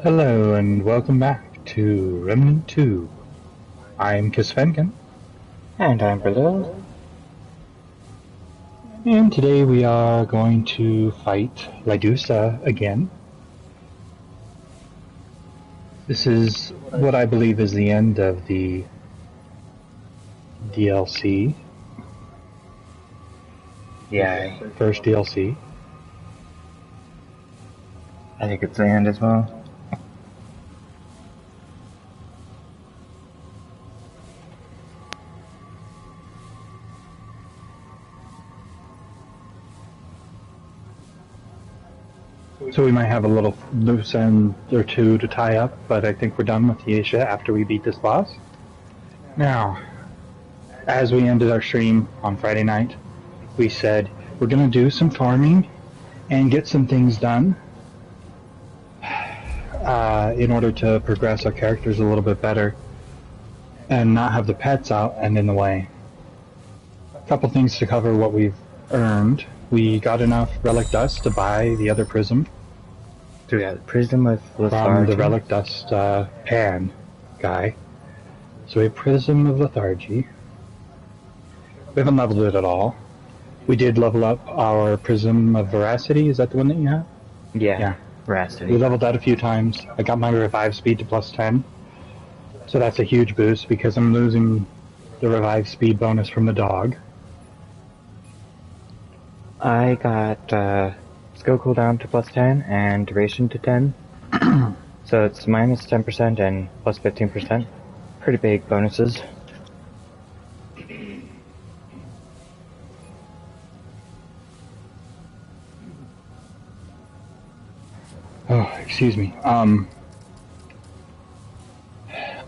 Hello and welcome back to Remnant 2. I'm Kisvenkin, And I'm below. and today we are going to fight Lydusa again. This is what I believe is the end of the DLC. Yeah, First DLC. I think it's the end as well. So we might have a little loose end or two to tie up, but I think we're done with Yesha after we beat this boss. Now, as we ended our stream on Friday night, we said we're going to do some farming and get some things done in order to progress our characters a little bit better and not have the pets out and in the way. A couple things to cover what we've earned. We got enough relic dust to buy the other prism. So we got Prism with From Lethargy. the relic dust pan guy. So we have Prism of Lethargy. We haven't leveled it at all. We did level up our Prism of Veracity. Is that the one that you have? Yeah. Veracity. We leveled that a few times. I got my revive speed to plus 10. So that's a huge boost because I'm losing the revive speed bonus from the dog. I got skill cooldown to plus 10 and duration to 10. So it's minus 10% and plus 15%. Pretty big bonuses. Oh, excuse me.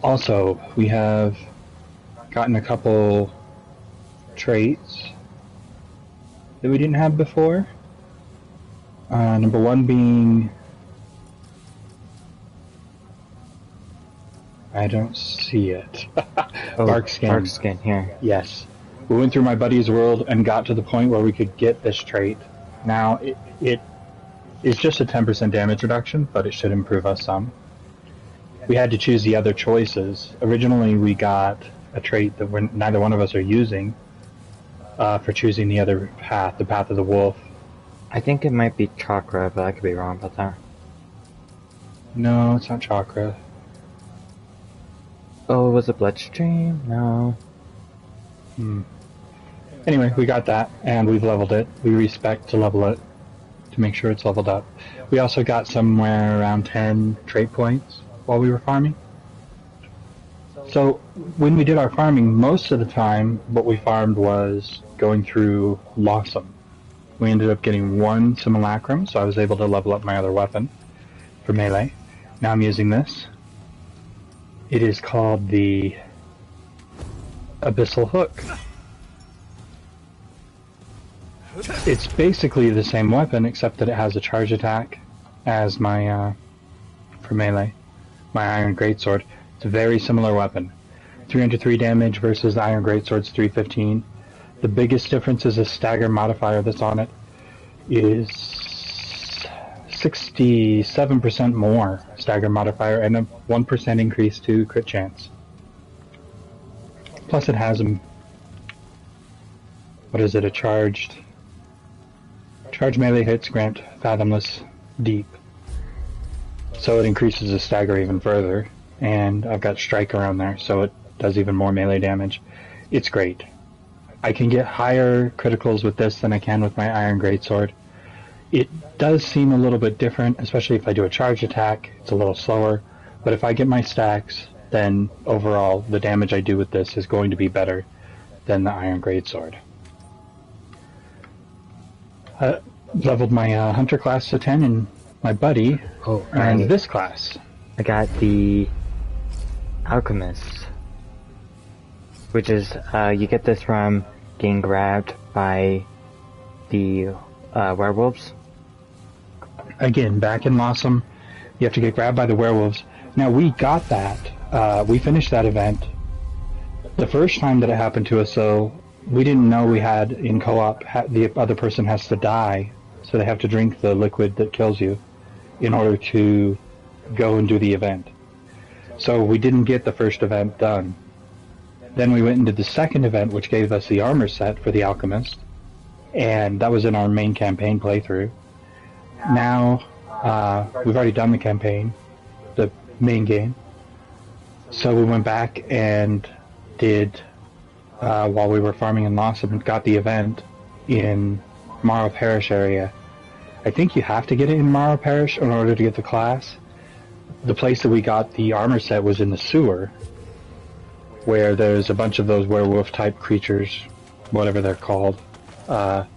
Also, we have gotten a couple traits that we didn't have before. Number one being... I don't see it. Bark skin. Bark skin, here. Yes. We went through my buddy's world and got to the point where we could get this trait. Now, it is just a 10% damage reduction, but it should improve us some. We had to choose the other choices. Originally, we got a trait that neither one of us are using for choosing the other path, the path of the wolf. I think it might be Chakra, but I could be wrong about that. No, it's not chakra. Oh, was it Bloodstream? No. Anyway, we got that, and we've leveled it. We respec to level it to make sure it's leveled up. We also got somewhere around 10 trait points while we were farming. So when we did our farming, most of the time what we farmed was going through Lawsome. We ended up getting one simulacrum, so I was able to level up my other weapon for melee. Now I'm using this. It is called the Abyssal Hook. It's basically the same weapon, except that it has a charge attack as my, for melee, my Iron Greatsword. It's a very similar weapon. 303 damage versus the Iron Greatsword's 315. The biggest difference is a stagger modifier that's on it is 67% more stagger modifier and a 1% increase to crit chance. Plus it has a, what is it, a charged melee hits grant Fathomless Deep. So it increases the stagger even further, and I've got Strike around there, so it does even more melee damage. It's great. I can get higher criticals with this than I can with my Iron Greatsword. It does seem a little bit different, especially if I do a charge attack. It's a little slower, but if I get my stacks, then overall the damage I do with this is going to be better than the Iron Greatsword. Leveled my Hunter class to 10 and my buddy earned this class. I got the Alchemist, which is, you get this from getting grabbed by the werewolves. Again, back in Lawsome, you have to get grabbed by the werewolves. Now, we got that. We finished that event. The first time that it happened to us, though, we didn't know we had, in co-op, the other person has to die, so they have to drink the liquid that kills you in order to go and do the event. So we didn't get the first event done. Then we went and did the second event, which gave us the armor set for the alchemist, and that was in our main campaign playthrough. Now we've already done the campaign, the main game, so we went back and did, while we were farming in Lossum, got the event in Morrow Parish area. I think you have to get it in Morrow Parish in order to get the class. The place that we got the armor set was in the sewer, where there's a bunch of those werewolf-type creatures, whatever they're called, and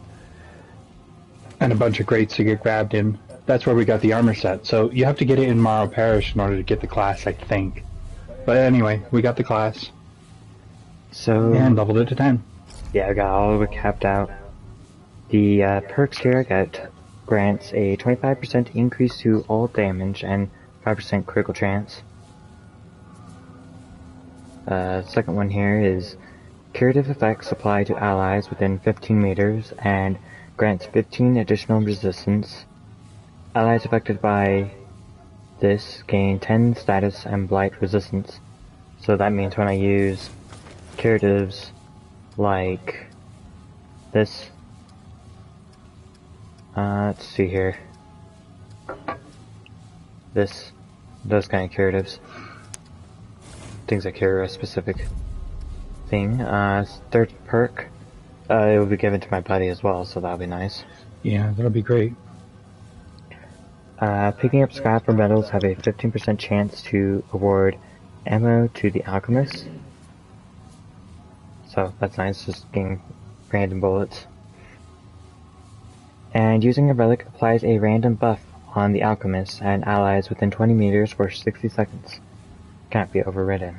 a bunch of grates to get grabbed in. That's where we got the armor set. So you have to get it in Morrow Parish in order to get the class, I think. But anyway, we got the class. So And leveled it to 10. yeah, I got all of it capped out. The perks here I got grants a 25% increase to all damage and 5% critical chance. Second one here is curative effects apply to allies within 15 meters and grants 15 additional resistance. Allies affected by this gain 10 status and blight resistance. So that means when I use curatives like this, let's see here, those kind of curatives, things that cure a specific thing. Third perk, it will be given to my buddy as well, so that'll be nice. Yeah, that'll be great. Picking up scrap or metals have a 15% chance to award ammo to the alchemist. So that's nice, just getting random bullets. And using a relic applies a random buff on the alchemist and allies within 20 meters for 60 seconds. Can't be overridden.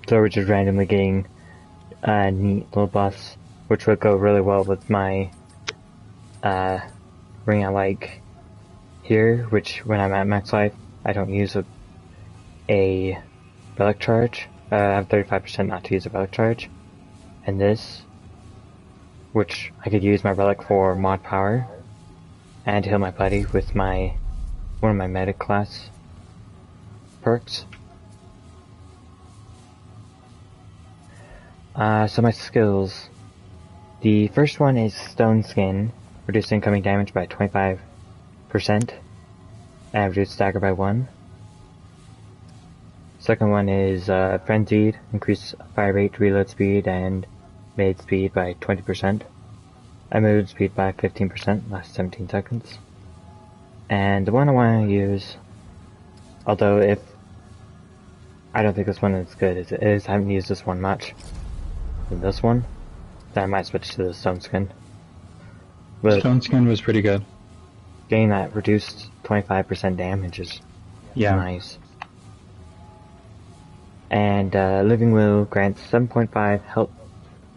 So we're just randomly getting neat little buffs, which would go really well with my ring I like here, which when I'm at max life, I don't use a relic charge. I have 35% not to use a relic charge. And this, which I could use my relic for mod power and heal my buddy with one of my medic class perks. So my skills. The first one is Stone Skin, reduce incoming damage by 25% and reduce stagger by 1. Second one is Frenzied, increase fire rate, reload speed, and melee speed by 20%. And move speed by 15%, lasts 17 seconds. And the one I want to use, although I don't think this one is good as it is, I haven't used this one much. And this one, then I might switch to the Stone Skin. But Stone Skin was pretty good. getting that reduced 25% damage is nice. And Living Will grants 7.5 health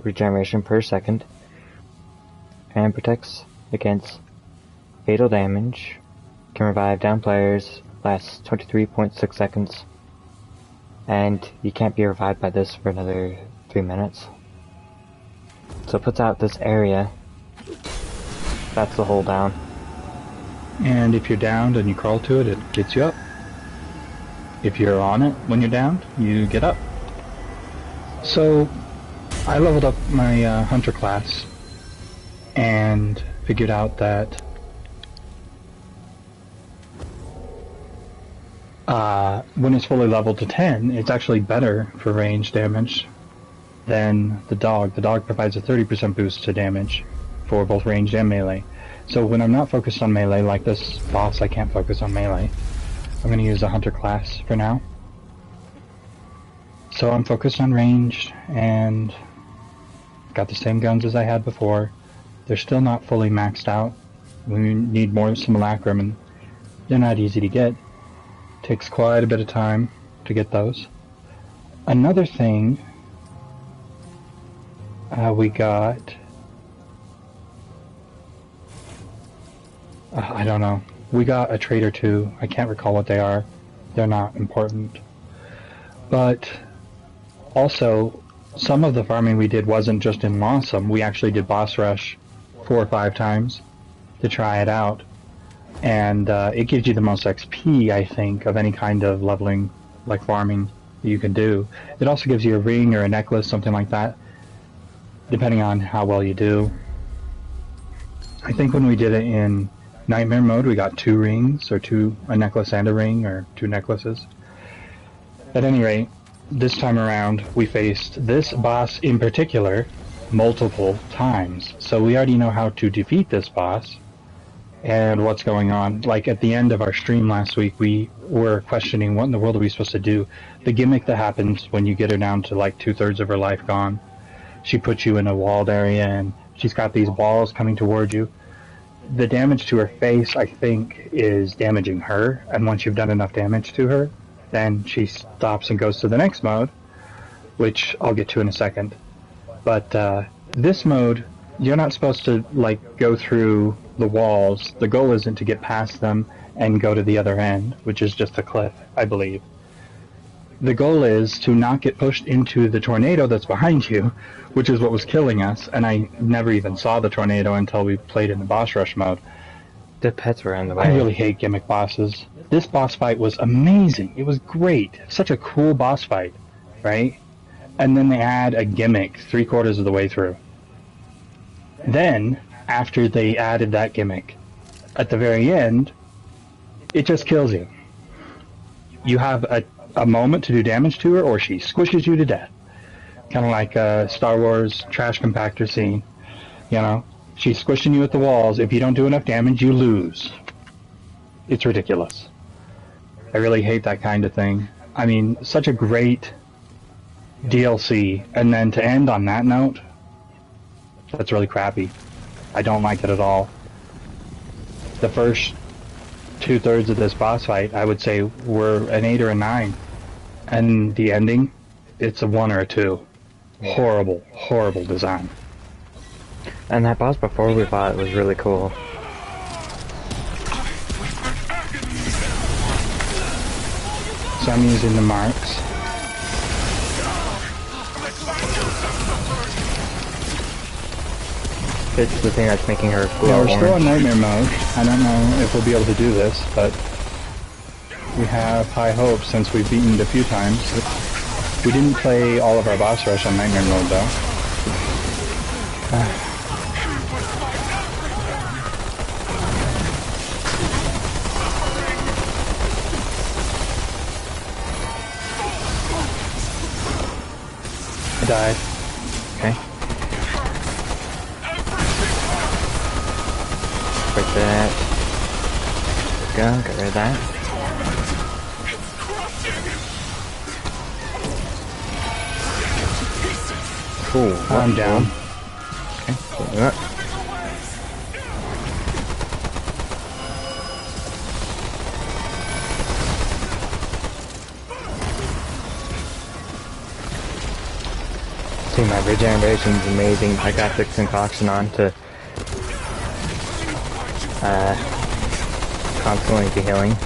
regeneration per second and protects against fatal damage. Can revive down players, lasts 23.6 seconds, and you can't be revived by this for another 3 minutes. So it puts out this area. That's the hole down. And if you're downed and you crawl to it, it gets you up. If you're on it when you're downed, you get up. So I leveled up my hunter class and figured out that when it's fully leveled to 10, it's actually better for range damage than the dog. The dog provides a 30% boost to damage for both ranged and melee. So when I'm not focused on melee, like this boss, I can't focus on melee. I'm going to use a hunter class for now. So I'm focused on ranged and got the same guns as I had before. They're still not fully maxed out. We need more simulacrum and they're not easy to get. Takes quite a bit of time to get those. Another thing we got, I don't know. We got a trait or two. I can't recall what they are. They're not important. But also, some of the farming we did wasn't just in Lossum. We actually did boss rush 4 or 5 times to try it out. and it gives you the most XP, I think, of any kind of leveling, like farming, you can do. It also gives you a ring or a necklace, something like that, depending on how well you do. I think when we did it in Nightmare mode, we got 2 rings, or a necklace and a ring, or 2 necklaces. At any rate, this time around, we faced this boss in particular multiple times. So we already know how to defeat this boss and what's going on. Like at the end of our stream last week, we were questioning what in the world are we supposed to do. The gimmick that happens when you get her down to like 2/3 of her life gone, she puts you in a walled area and she's got these balls coming towards you. The damage to her face, I think, is damaging her, and once you've done enough damage to her, then she stops and goes to the next mode, which I'll get to in a second. But this mode, you're not supposed to like go through the walls. The goal isn't to get past them and go to the other end, which is just a cliff, I believe. The goal is to not get pushed into the tornado that's behind you, which is what was killing us, and I never even saw the tornado until we played in the boss rush mode. The pets were in the way. I really hate gimmick bosses. This boss fight was amazing. It was great. Such a cool boss fight, right? And then they add a gimmick 3/4 of the way through. Then, after they added that gimmick, at the very end, it just kills you. You have a moment to do damage to her, or she squishes you to death. Kind of like a Star Wars trash compactor scene. You know, she's squishing you at the walls. If you don't do enough damage, you lose. It's ridiculous. I really hate that kind of thing. I mean, such a great DLC, and then to end on that note, that's really crappy. I don't like it at all. The first 2/3 of this boss fight, I would say, were an 8 or a 9. And the ending, it's a 1 or a 2. Horrible, horrible design. And that boss before we fought was really cool. So I'm using the marks. It's the thing that's making her glow Yeah, we're orange. still in Nightmare mode. I don't know if we'll be able to do this, but we have high hopes since we've beaten it a few times. We didn't play all of our boss rush on Nightmare mode, though. I died. Okay. Break that. Go, get rid of that. Cool. I'm down. Okay, do that. See, my regeneration's amazing. I got the concoction on to constantly be healing.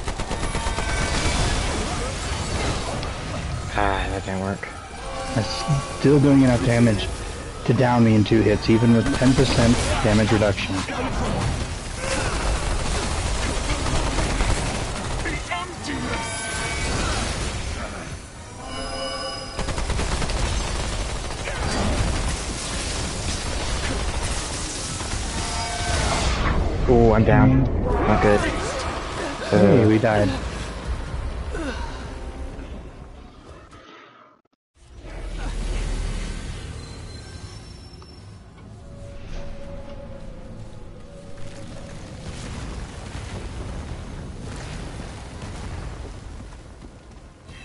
That didn't work. That's still doing enough damage to down me in 2 hits, even with 10% damage reduction. Ooh, I'm down. Not good. Hey, we died.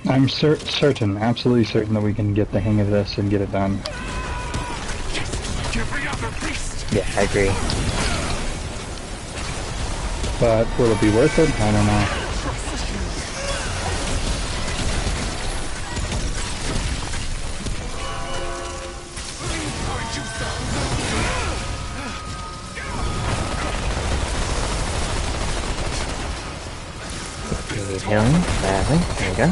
I'm certain, absolutely certain that we can get the hang of this and get it done. Yeah, I agree. But will it be worth it? I don't know. Need healing badly. There we go.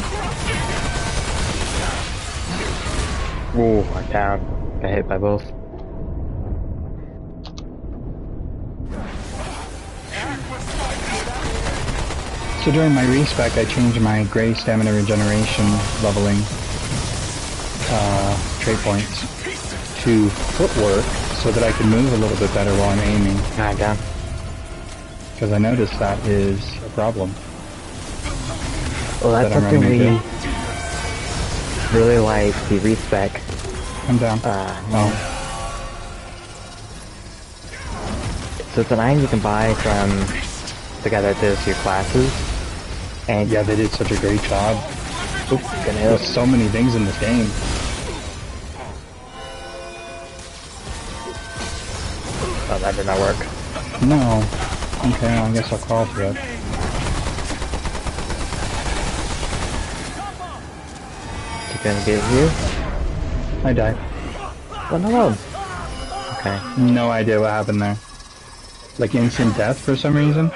Ooh, I'm down. Got hit by both. So during my respec, I changed my gray stamina regeneration leveling trait points to footwork so that I can move a little bit better while I'm aiming. Alright, down. Because I noticed that is a problem. Well, that's that I'm something running we into. really like, the respec. I'm down. No. So it's an item you can buy from the guy that does your classes. And Yeah, they did such a great job. oops, gonna hit. There's so many things in this game. Oh, that did not work. No. Okay, well, I guess I'll crawl through it. Is it gonna get you? I died. Oh, no. Okay. No idea what happened there. Like instant death for some reason?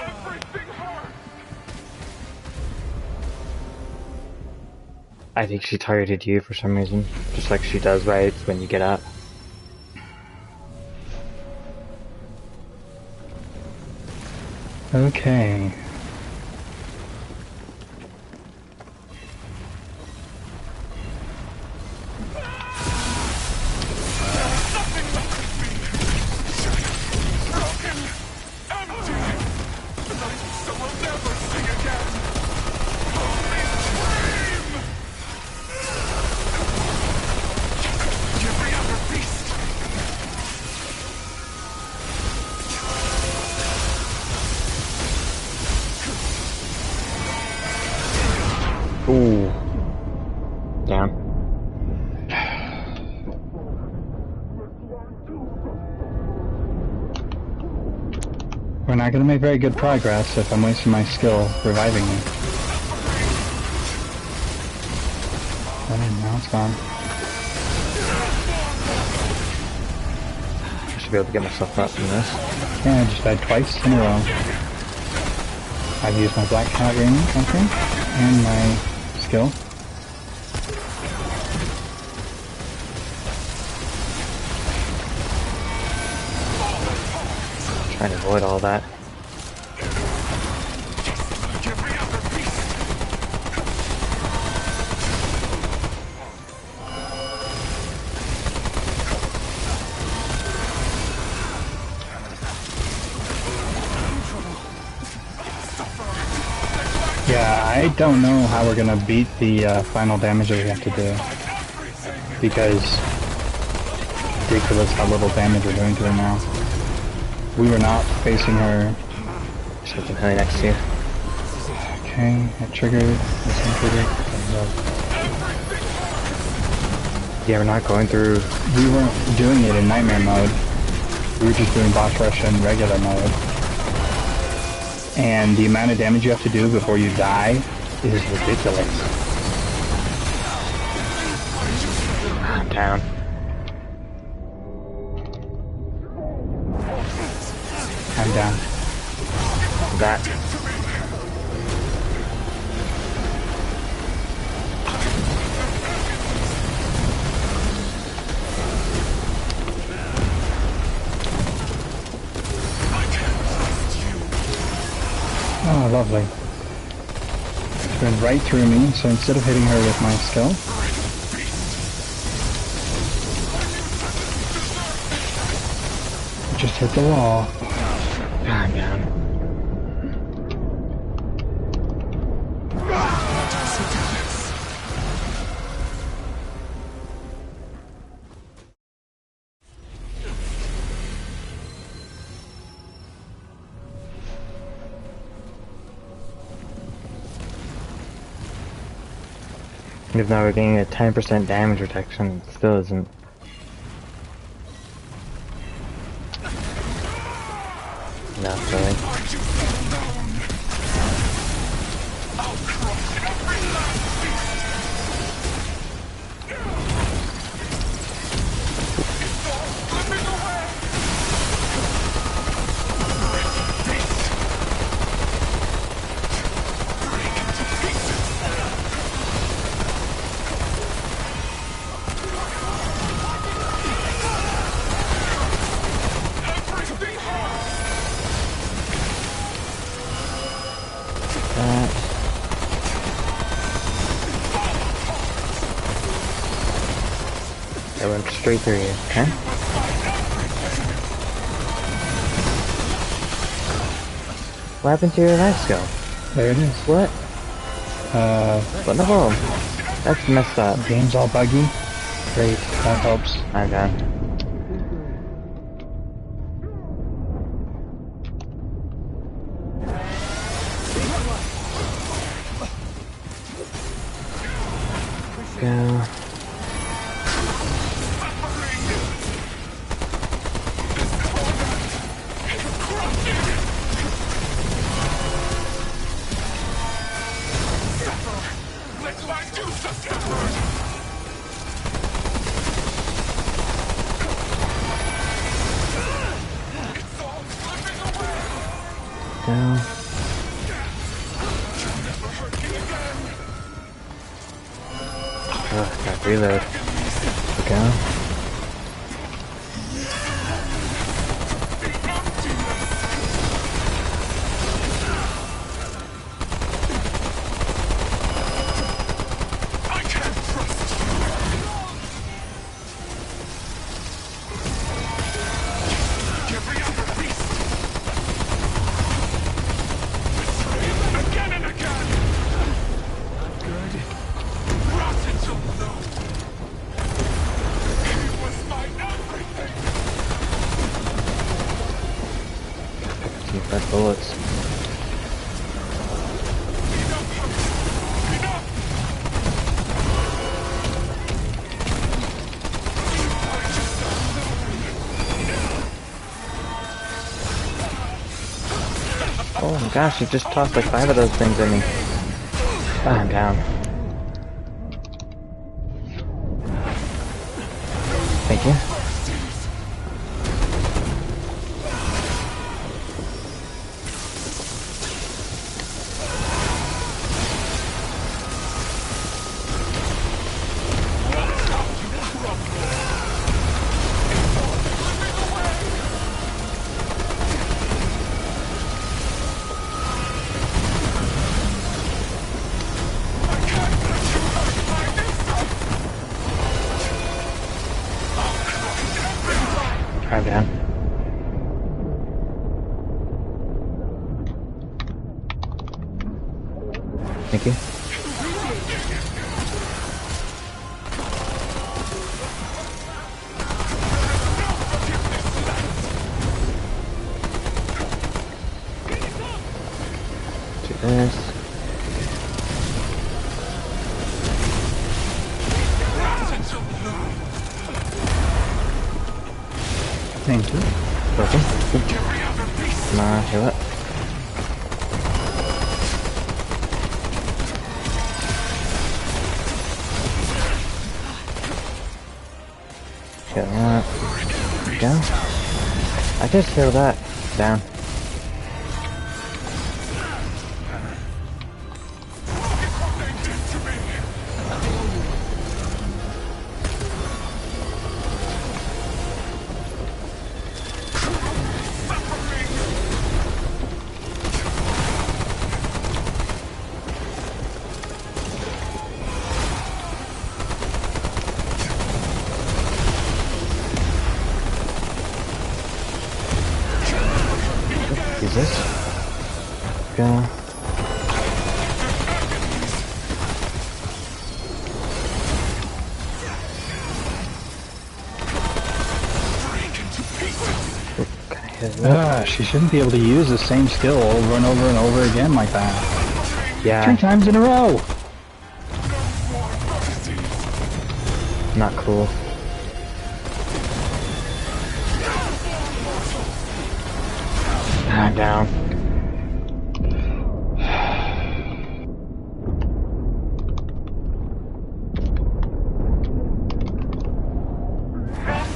I think she targeted you for some reason. Just like she does right when you get up. Okay. Ooh. Down. We're not going to make very good progress if I'm wasting my skill reviving me. Oh, now it's gone. I should be able to get myself up from this. Yeah, I just died twice in a row. I've used my black cat ring, I think, and my skill. Trying to avoid all that. Yeah, I don't know how we're gonna beat the final damage that we have to do. Because it's ridiculous how little damage we're doing to her now. We were not facing her. There's something heli next to you. Okay, it triggered. This one triggered. Yeah, we're not going through. We weren't doing it in nightmare mode. We were just doing boss rush in regular mode. And the amount of damage you have to do before you die is ridiculous. I'm down. I'm down. That. Oh, lovely. It went right through me, so instead of hitting her with my skill, it just hit the wall. I'm down. Even though we're getting a 10% damage reduction, it still isn't. Enough, really. It went straight through you. Okay. What happened to your last skill? There it is. What? What the hell? That's messed up. Game's all buggy. Great, that helps. I'm done. Go. Go. Oh, gotta reload. Go. Red bullets. Oh my gosh, you just tossed like 5 of those things at me. Ah, I'm down. Thank you. I'm down. Thank you. Do this. Thank you. Welcome. Come on, heal up. Heal up. Go. I just healed that. Down. Use this. Go. She shouldn't be able to use the same skill over and over and over again like that. Yeah. 3 times in a row! Not cool. I'm down.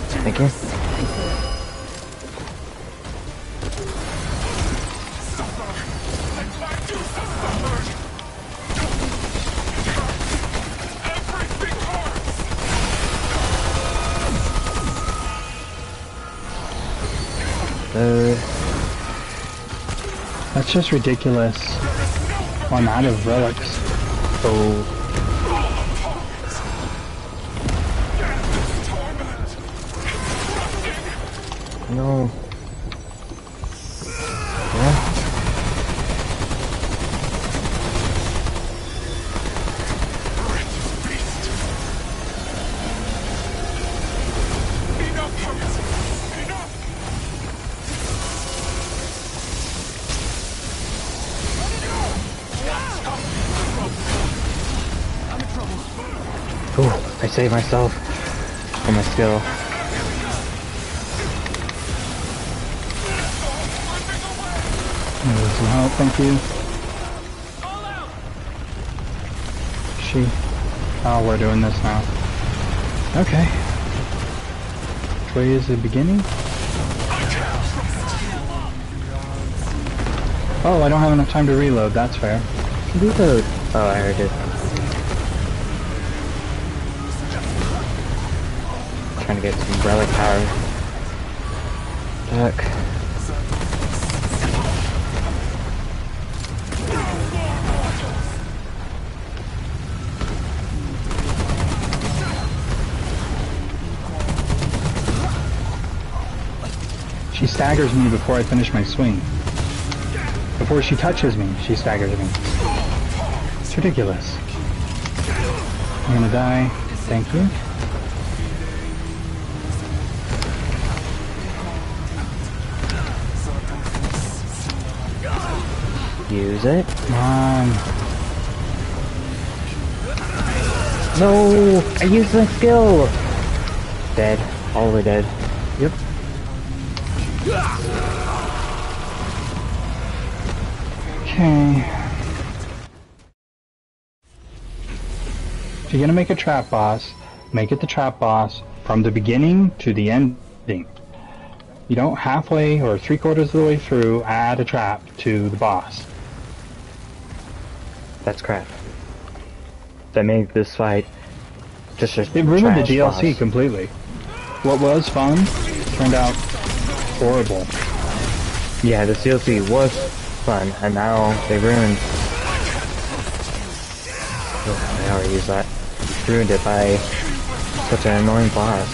Thank you. That's just ridiculous. I'm out of relics. Oh. No. Yeah. Ooh, I saved myself from my skill. Need some help, thank you. Oh, we're doing this now. Okay. Which way is the beginning? Oh, I don't have enough time to reload, that's fair. Reload. Oh, I heard it. Trying to get some relic power back. She staggers me before I finish my swing. Before she touches me, she staggers me. It's ridiculous. I'm gonna die. Thank you. Use it. Come on. No! I used my skill! Dead. All are dead. Yep. Okay. If you're gonna make a trap boss, make it the trap boss from the beginning to the ending. You don't halfway or 3/4 of the way through add a trap to the boss. That's crap. That made this fight just a It ruined the trash DLC boss. completely. What was fun turned out horrible. Yeah, the DLC was fun, and now they ruined... Oh, I already used that. Ruined it by such an annoying boss.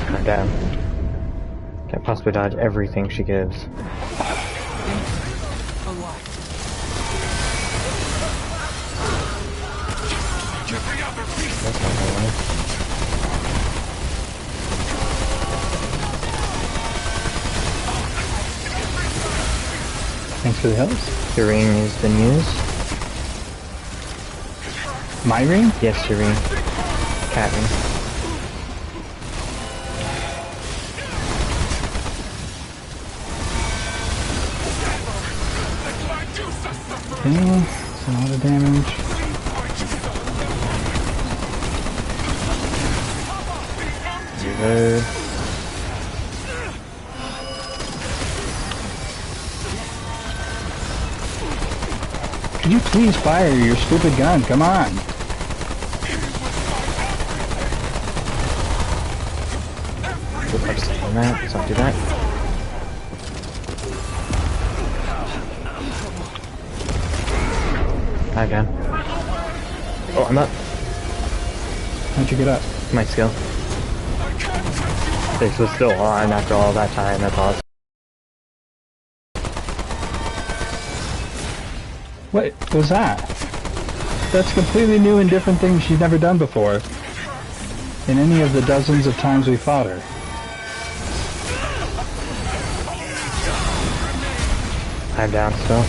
Calm down. Can't possibly dodge everything she gives. That's not what I wanted. Thanks for the helps. Your ring has been used. My ring? Yes, your ring. Cat ring. Okay, that's a lot of damage. Reload. Could you please fire your stupid gun? Come on. Oops, on that. Let's not do that. Hi, John. Oh, I'm up. How'd you get up? My skill. This was still on after all that time. That's awesome. What was that? That's completely new and different things she's never done before. In any of the dozens of times we fought her. I'm down still.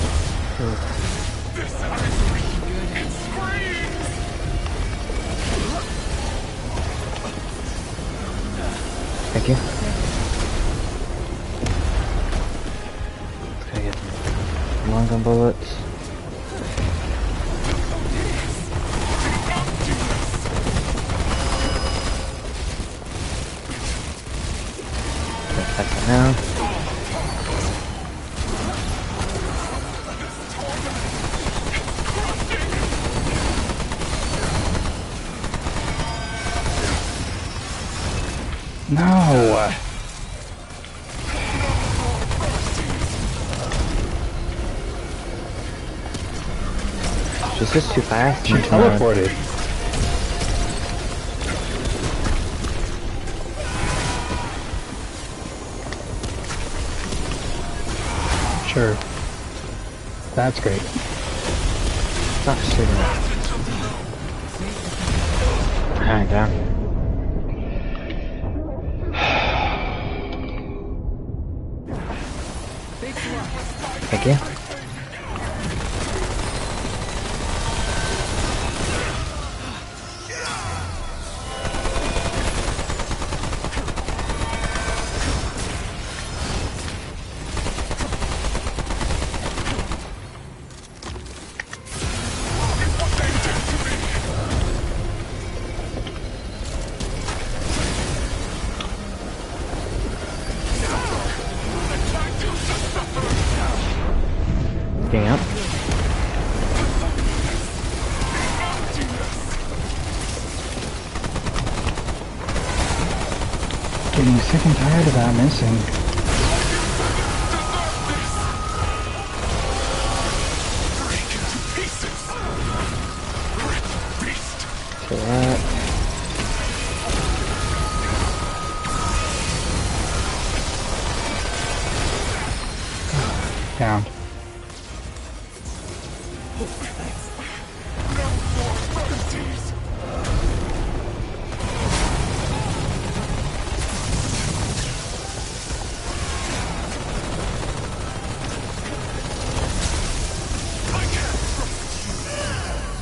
Thank you. Let's get some long gun bullets. That's it now. No! She's just too fast. She teleported. sure. That's great. Stop shooting. Alright, down. Thank you. Getting up. Getting sick and tired of that missing. To that. Down.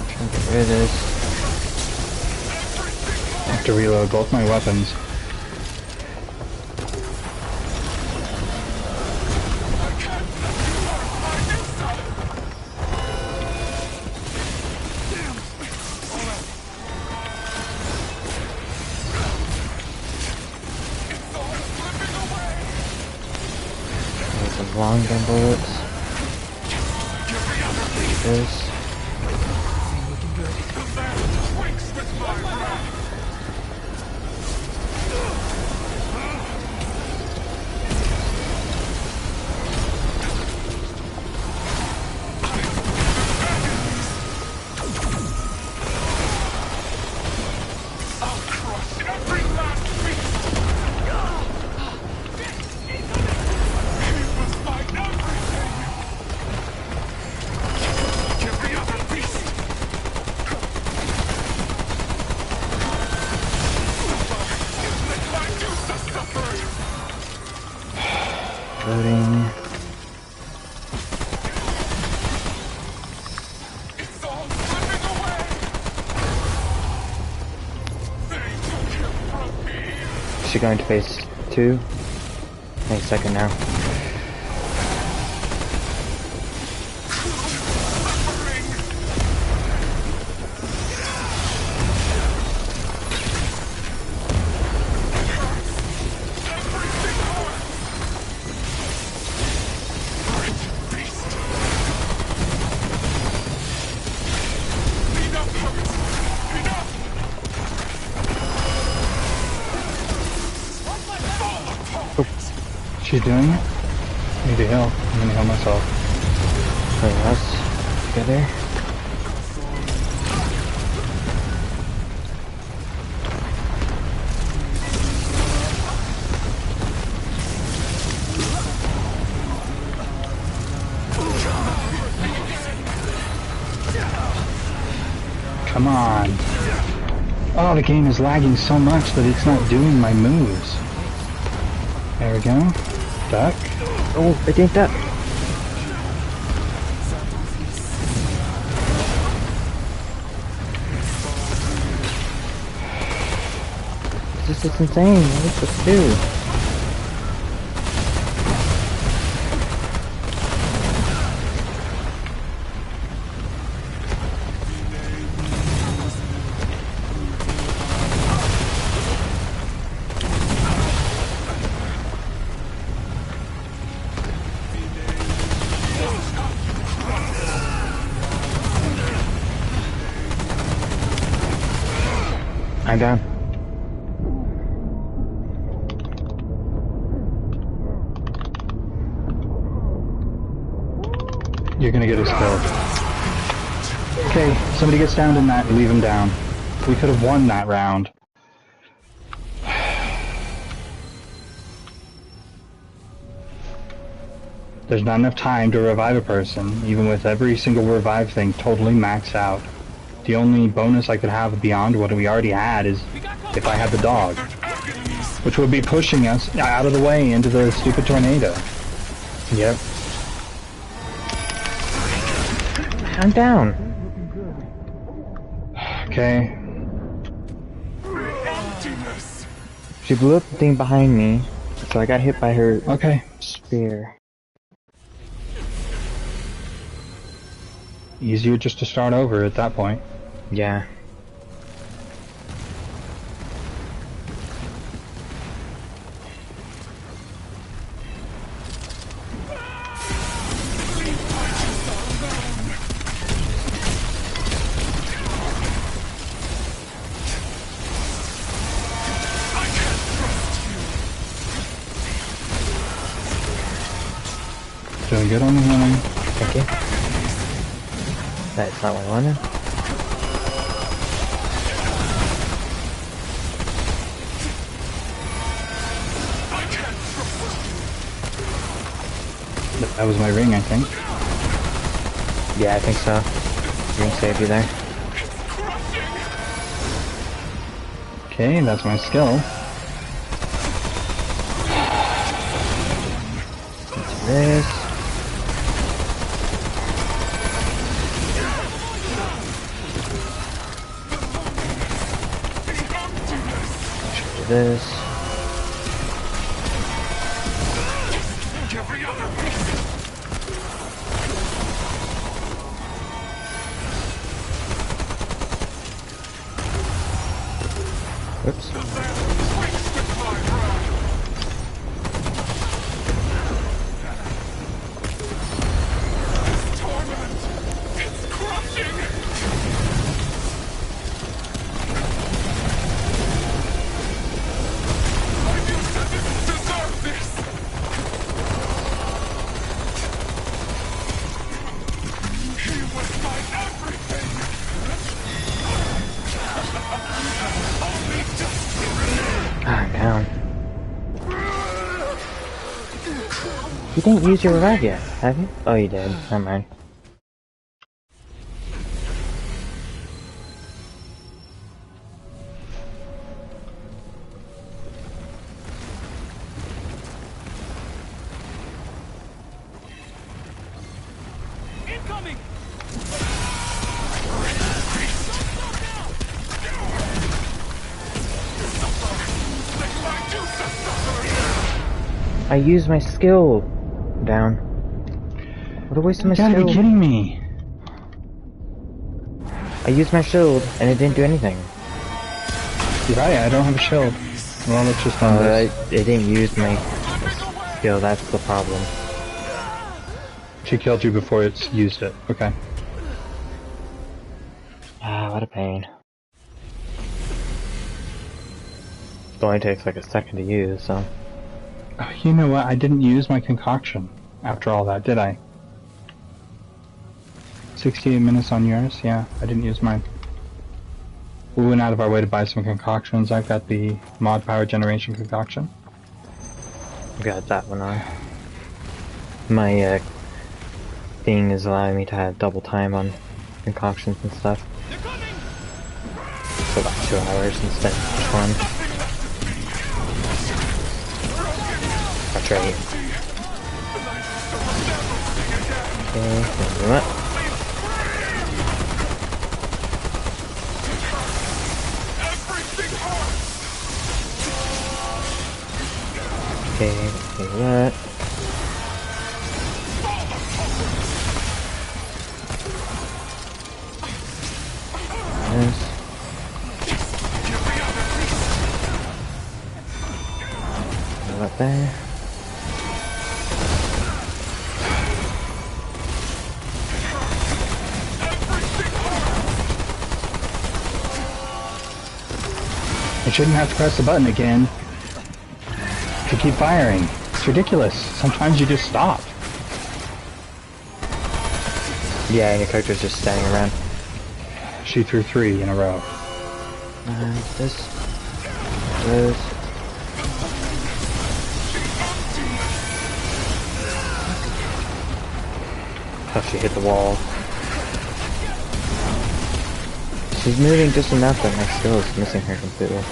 Trying to get rid of this. I have to reload both my weapons. There's some long gun bullets. This. Loading. Is she going to phase 2? Any second now. She's doing it? I need to heal. I'm gonna heal myself. Put us together. Come on. Oh, the game is lagging so much that it's not doing my moves. There we go. Duck. Oh, I think that. This is insane. What are we supposed to do? I'm down. You're gonna get us killed. Okay, somebody gets downed in that, leave him down. We could have won that round. There's not enough time to revive a person, even with every single revive thing totally maxed out. The only bonus I could have beyond what we already had is if I had the dog, which would be pushing us out of the way into the stupid tornado. Yep. I'm down. Okay. She blew up the thing behind me, so I got hit by her Okay. spear. Easier just to start over at that point. Yeah. Doing good on the healing. Thank you. That's not what I wanted. That was my ring, I think. Yeah, I think so. Ring saved you there. Okay, that's my skill. This. This. Oops. I'm down. You didn't use your revive yet, have you? Oh, you did. Never mind. Incoming! I used my skill. Down. What a waste of my You gotta skill. be kidding me. I used my shield and it didn't do anything. You're right, I don't have a shield. Well, let's just end this. It didn't use my skill, that's the problem. She killed you before it's used it. Okay. Ah, what a pain. It only takes like a second to use, so. Oh, you know what? I didn't use my concoction after all that, did I? 68 minutes on yours? Yeah, I didn't use mine. We went out of our way to buy some concoctions. I've got the mod power generation concoction. Got that one on. My thing is allowing me to have double time on concoctions and stuff. So about 2 hours instead of just one. That's right. Okay, do that. Okay, do that. This. Do that there. I shouldn't have to press the button again to keep firing. It's ridiculous. Sometimes you just stop. Yeah, and your character's just standing around. She threw 3 in a row. This. Oh, she hit the wall. She's moving just enough that my skill is missing her completely.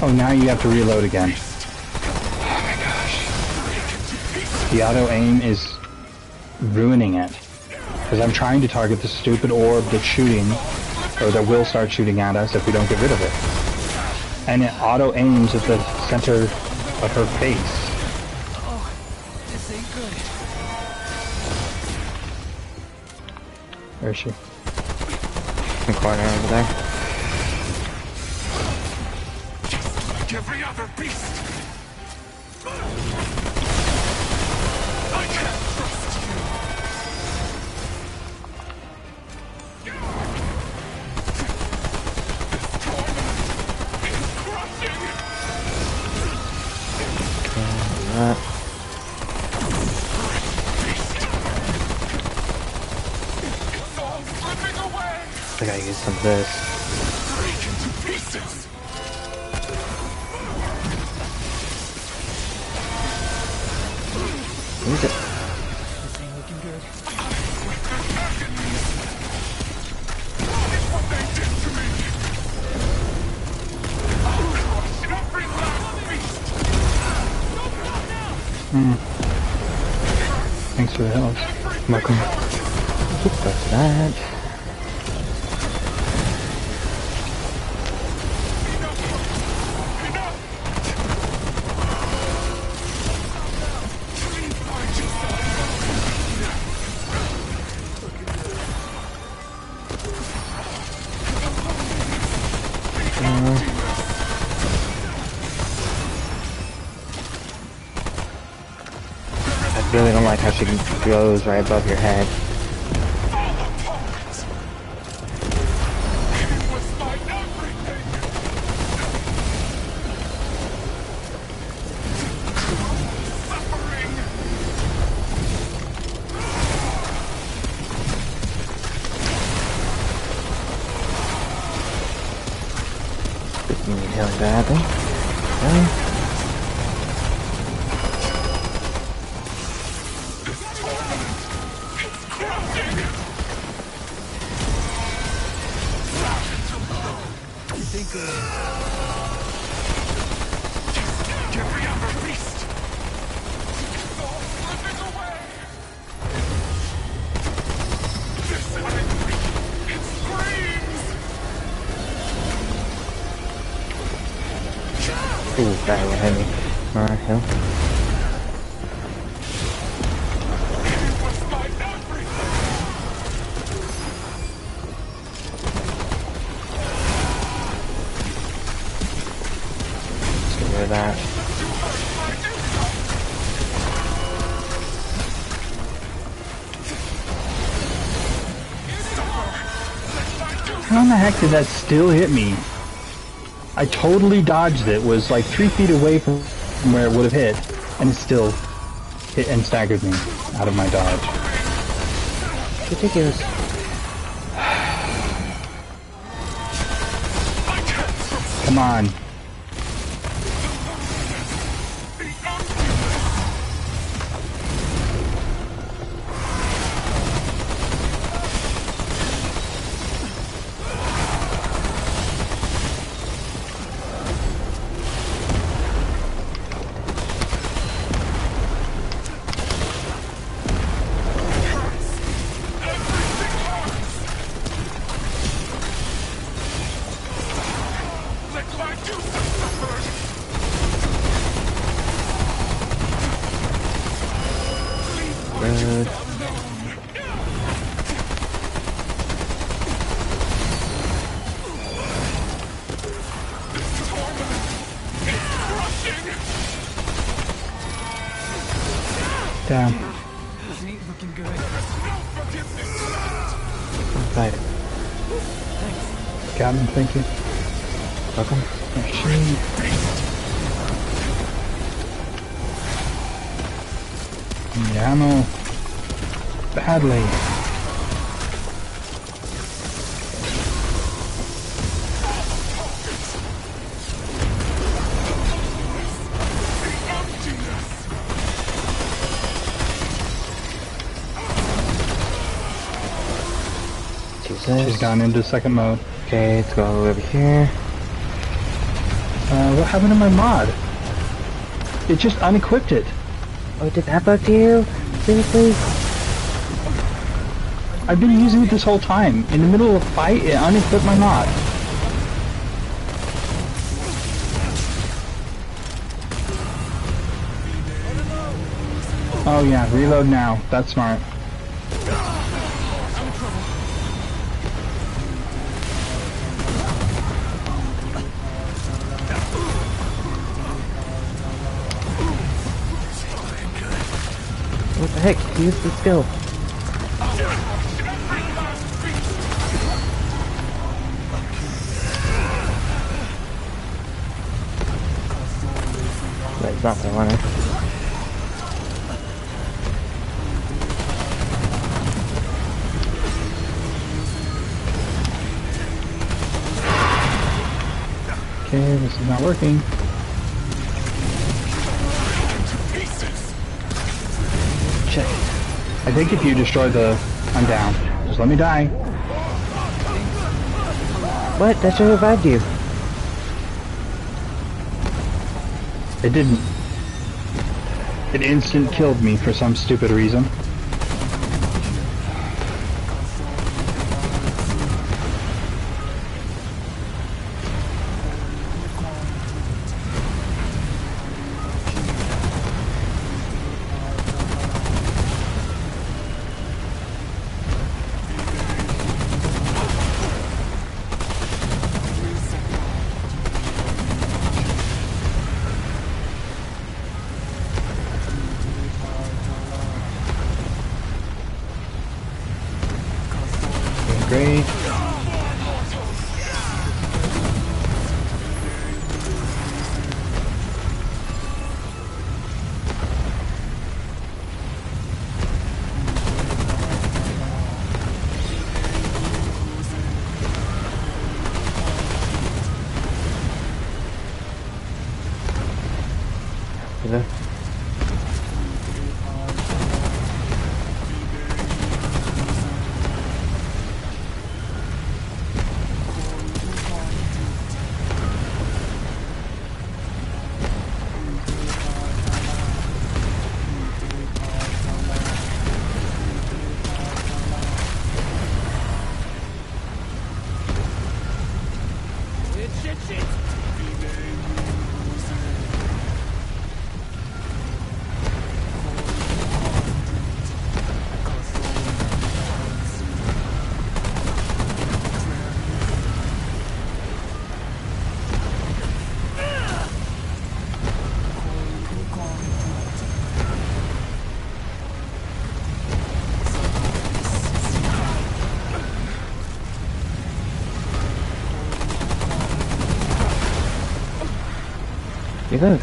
Oh, now you have to reload again. Oh my gosh. The auto aim is ruining it. Because I'm trying to target the stupid orb that's shooting, or that will start shooting at us if we don't get rid of it. And it auto aims at the center of her face. Oh, this ain't good. Where is she? In the corner over there. Just like every other beast. I can't trust you. This torment is crushing. That. It's all slipping away. I gotta use some of this. Break into pieces. Use it. This ain't looking good. It's what they did to me. I'll crush every last beast. Thanks for the help. Welcome. Oops, that's that. I really don't like how she goes right above your head. It was my everything. Suffering. You need healing badly. Really? This ain't good. Every other beast. It's all slipping away. This angry. It screams. Ooh, that will hit me. Alright, heal. It was my everything. Let's get rid of that. How in the heck did that still hit me? I totally dodged it, was like 3 feet away from where it would have hit, and it still hit and staggered me out of my dodge. Ridiculous. Come on. Let my juice suffer. Good. Down. This ain't looking good. Right. Got him, thank you. Welcome. Machine. Need ammo. Badly. this. She's gone into second mode. Okay, let's go over here. What happened to my mod? It just unequipped it. Oh, did that bug to you? Seriously? I've been using it this whole time. In the middle of a fight, it unequipped my mod. Oh yeah, reload now. That's smart. What the heck? Use the skill. That's not what I wanted. Okay, this is not working. Check. I think if you destroy the... I'm down. Just let me die. What? That should have revived you. It didn't. It instant killed me for some stupid reason. Great. Hello? You good?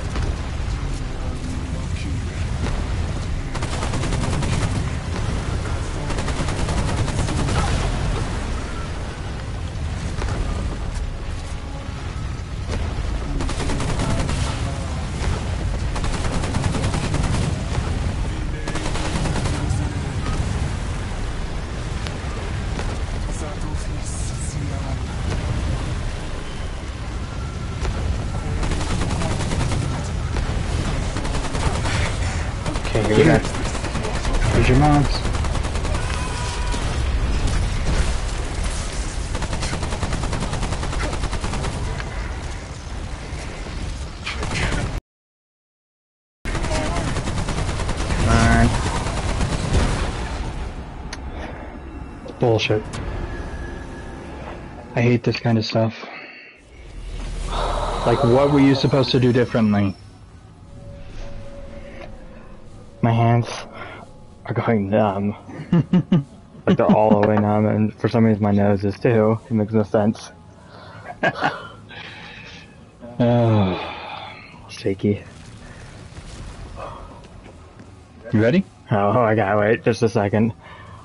Okay, here we go. Here's your mods. Alright. Bullshit. I hate this kind of stuff. Like, what were you supposed to do differently? My hands are going numb. Like they're all the way numb, and for some reason my nose is too. It makes no sense. Oh. Shaky. You ready? Oh, I gotta wait just a second.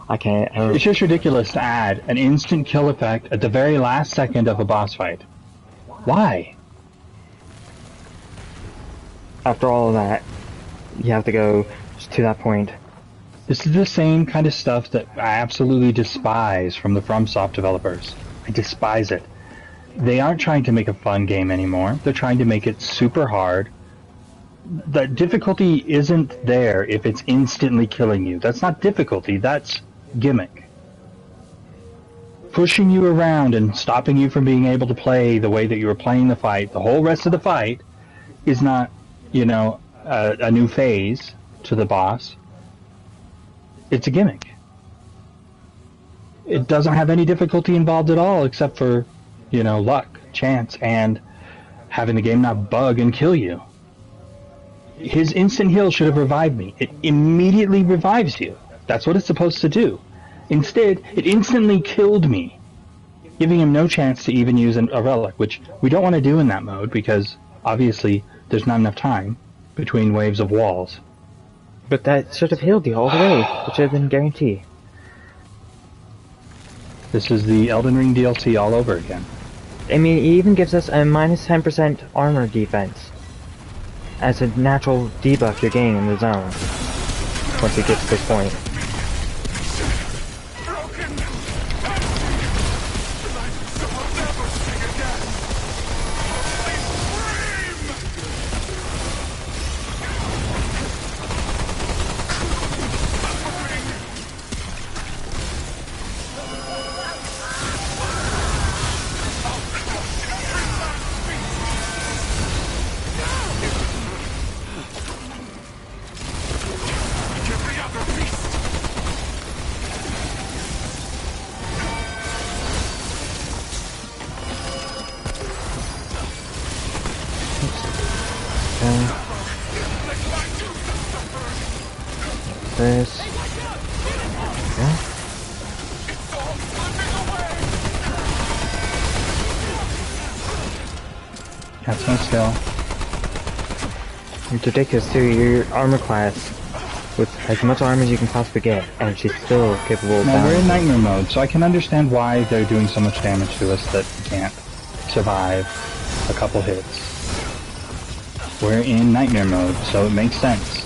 I can't. It's just ridiculous to add an instant kill effect at the very last second of a boss fight. Why? After all of that, you have to go to that point This is the same kind of stuff that I absolutely despise from the FromSoft developers. I despise it. They aren't trying to make a fun game anymore. They're trying to make it super hard. The difficulty isn't there if it's instantly killing you. That's not difficulty, that's gimmick. Pushing you around and stopping you from being able to play the way that you were playing the fight, the whole rest of the fight, is not, a new phase to the boss. It's a gimmick. It doesn't have any difficulty involved at all except for, luck, chance, and having the game not bug and kill you. His instant heal should have revived me. It immediately revives you. That's what it's supposed to do. Instead, it instantly killed me, giving him no chance to even use a relic, which we don't want to do in that mode because, obviously, there's not enough time between waves of walls. But that should have healed you all the way. It should have been guaranteed. This is the Elden Ring DLC all over again. I mean, it even gives us a minus 10% armor defense as a natural debuff you're getting in the zone once you get to this point. Broken! So I'll never sing again! Every other beast! This. Yeah. That's no skill. It's ridiculous too. Your armor class with as much armor as you can possibly get, and she's still capable of Now, we're in balancing. Nightmare mode, so I can understand why they're doing so much damage to us that we can't survive a couple hits. We're in Nightmare mode, so it makes sense.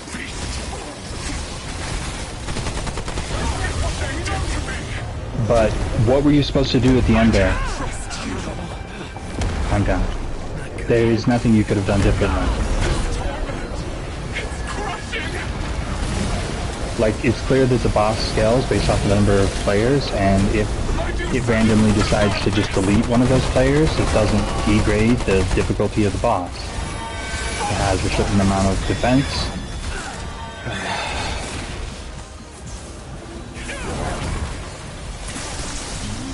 But what were you supposed to do at the end there? I'm done. There is nothing you could have done differently. Like, it's clear that the boss scales based off the number of players, and if it randomly decides to just delete one of those players, it doesn't degrade the difficulty of the boss. It has a certain amount of defense.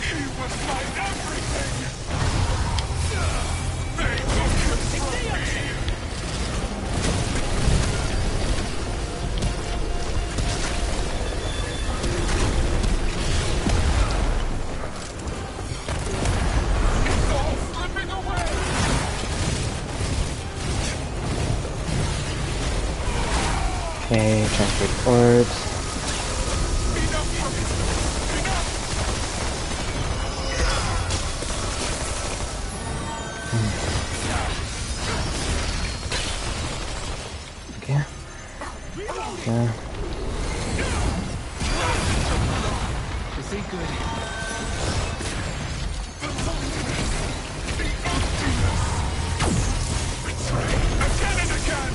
He was my everything! They took him from me! It's all slipping away! Okay, transfer orbs. Enough from it! Enough! Okay. Yeah. This ain't good. Again and again!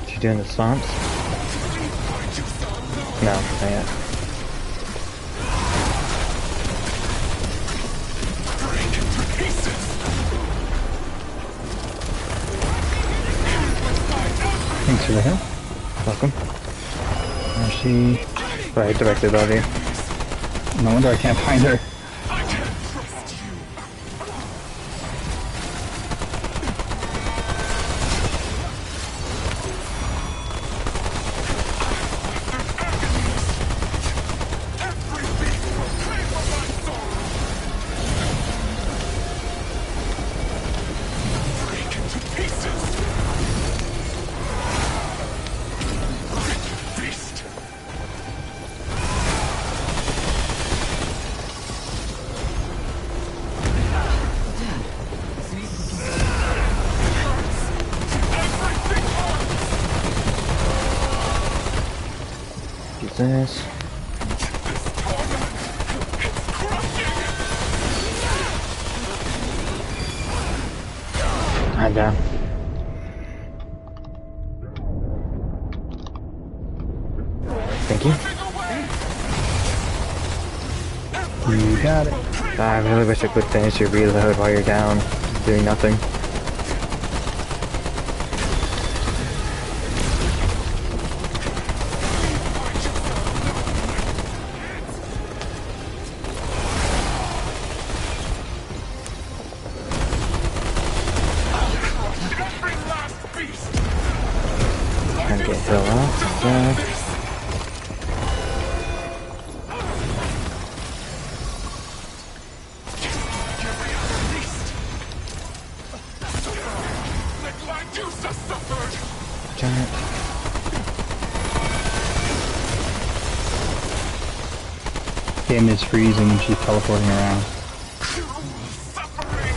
She doing the swamps? No, not yet. Break into pieces! Thanks for the help. Welcome. There she... Right directly above you. No wonder I can't find her. I can't trust you! Every beat will claim for my soul! Break into pieces! Beast! this. I'm down. Thank you. You got it. I really wish I could finish your reload while you're down, doing nothing. Trying to get heal off. Yeah. Giant. Game is freezing and she's teleporting around.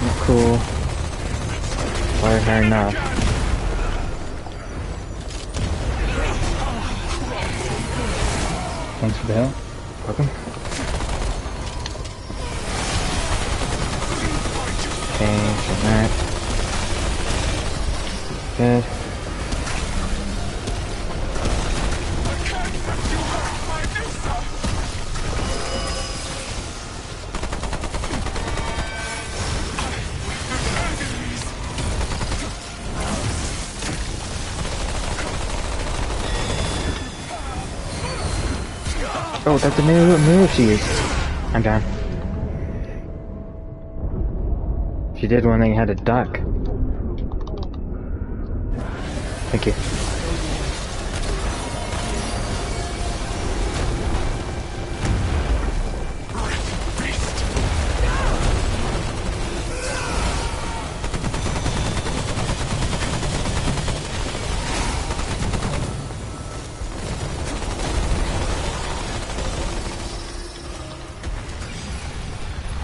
Not cool. Fire her enough. Thanks for the help. Welcome. Okay, so that. Good. Oh, that's a new move she used. I'm down. She did one thing, had a duck. Thank you.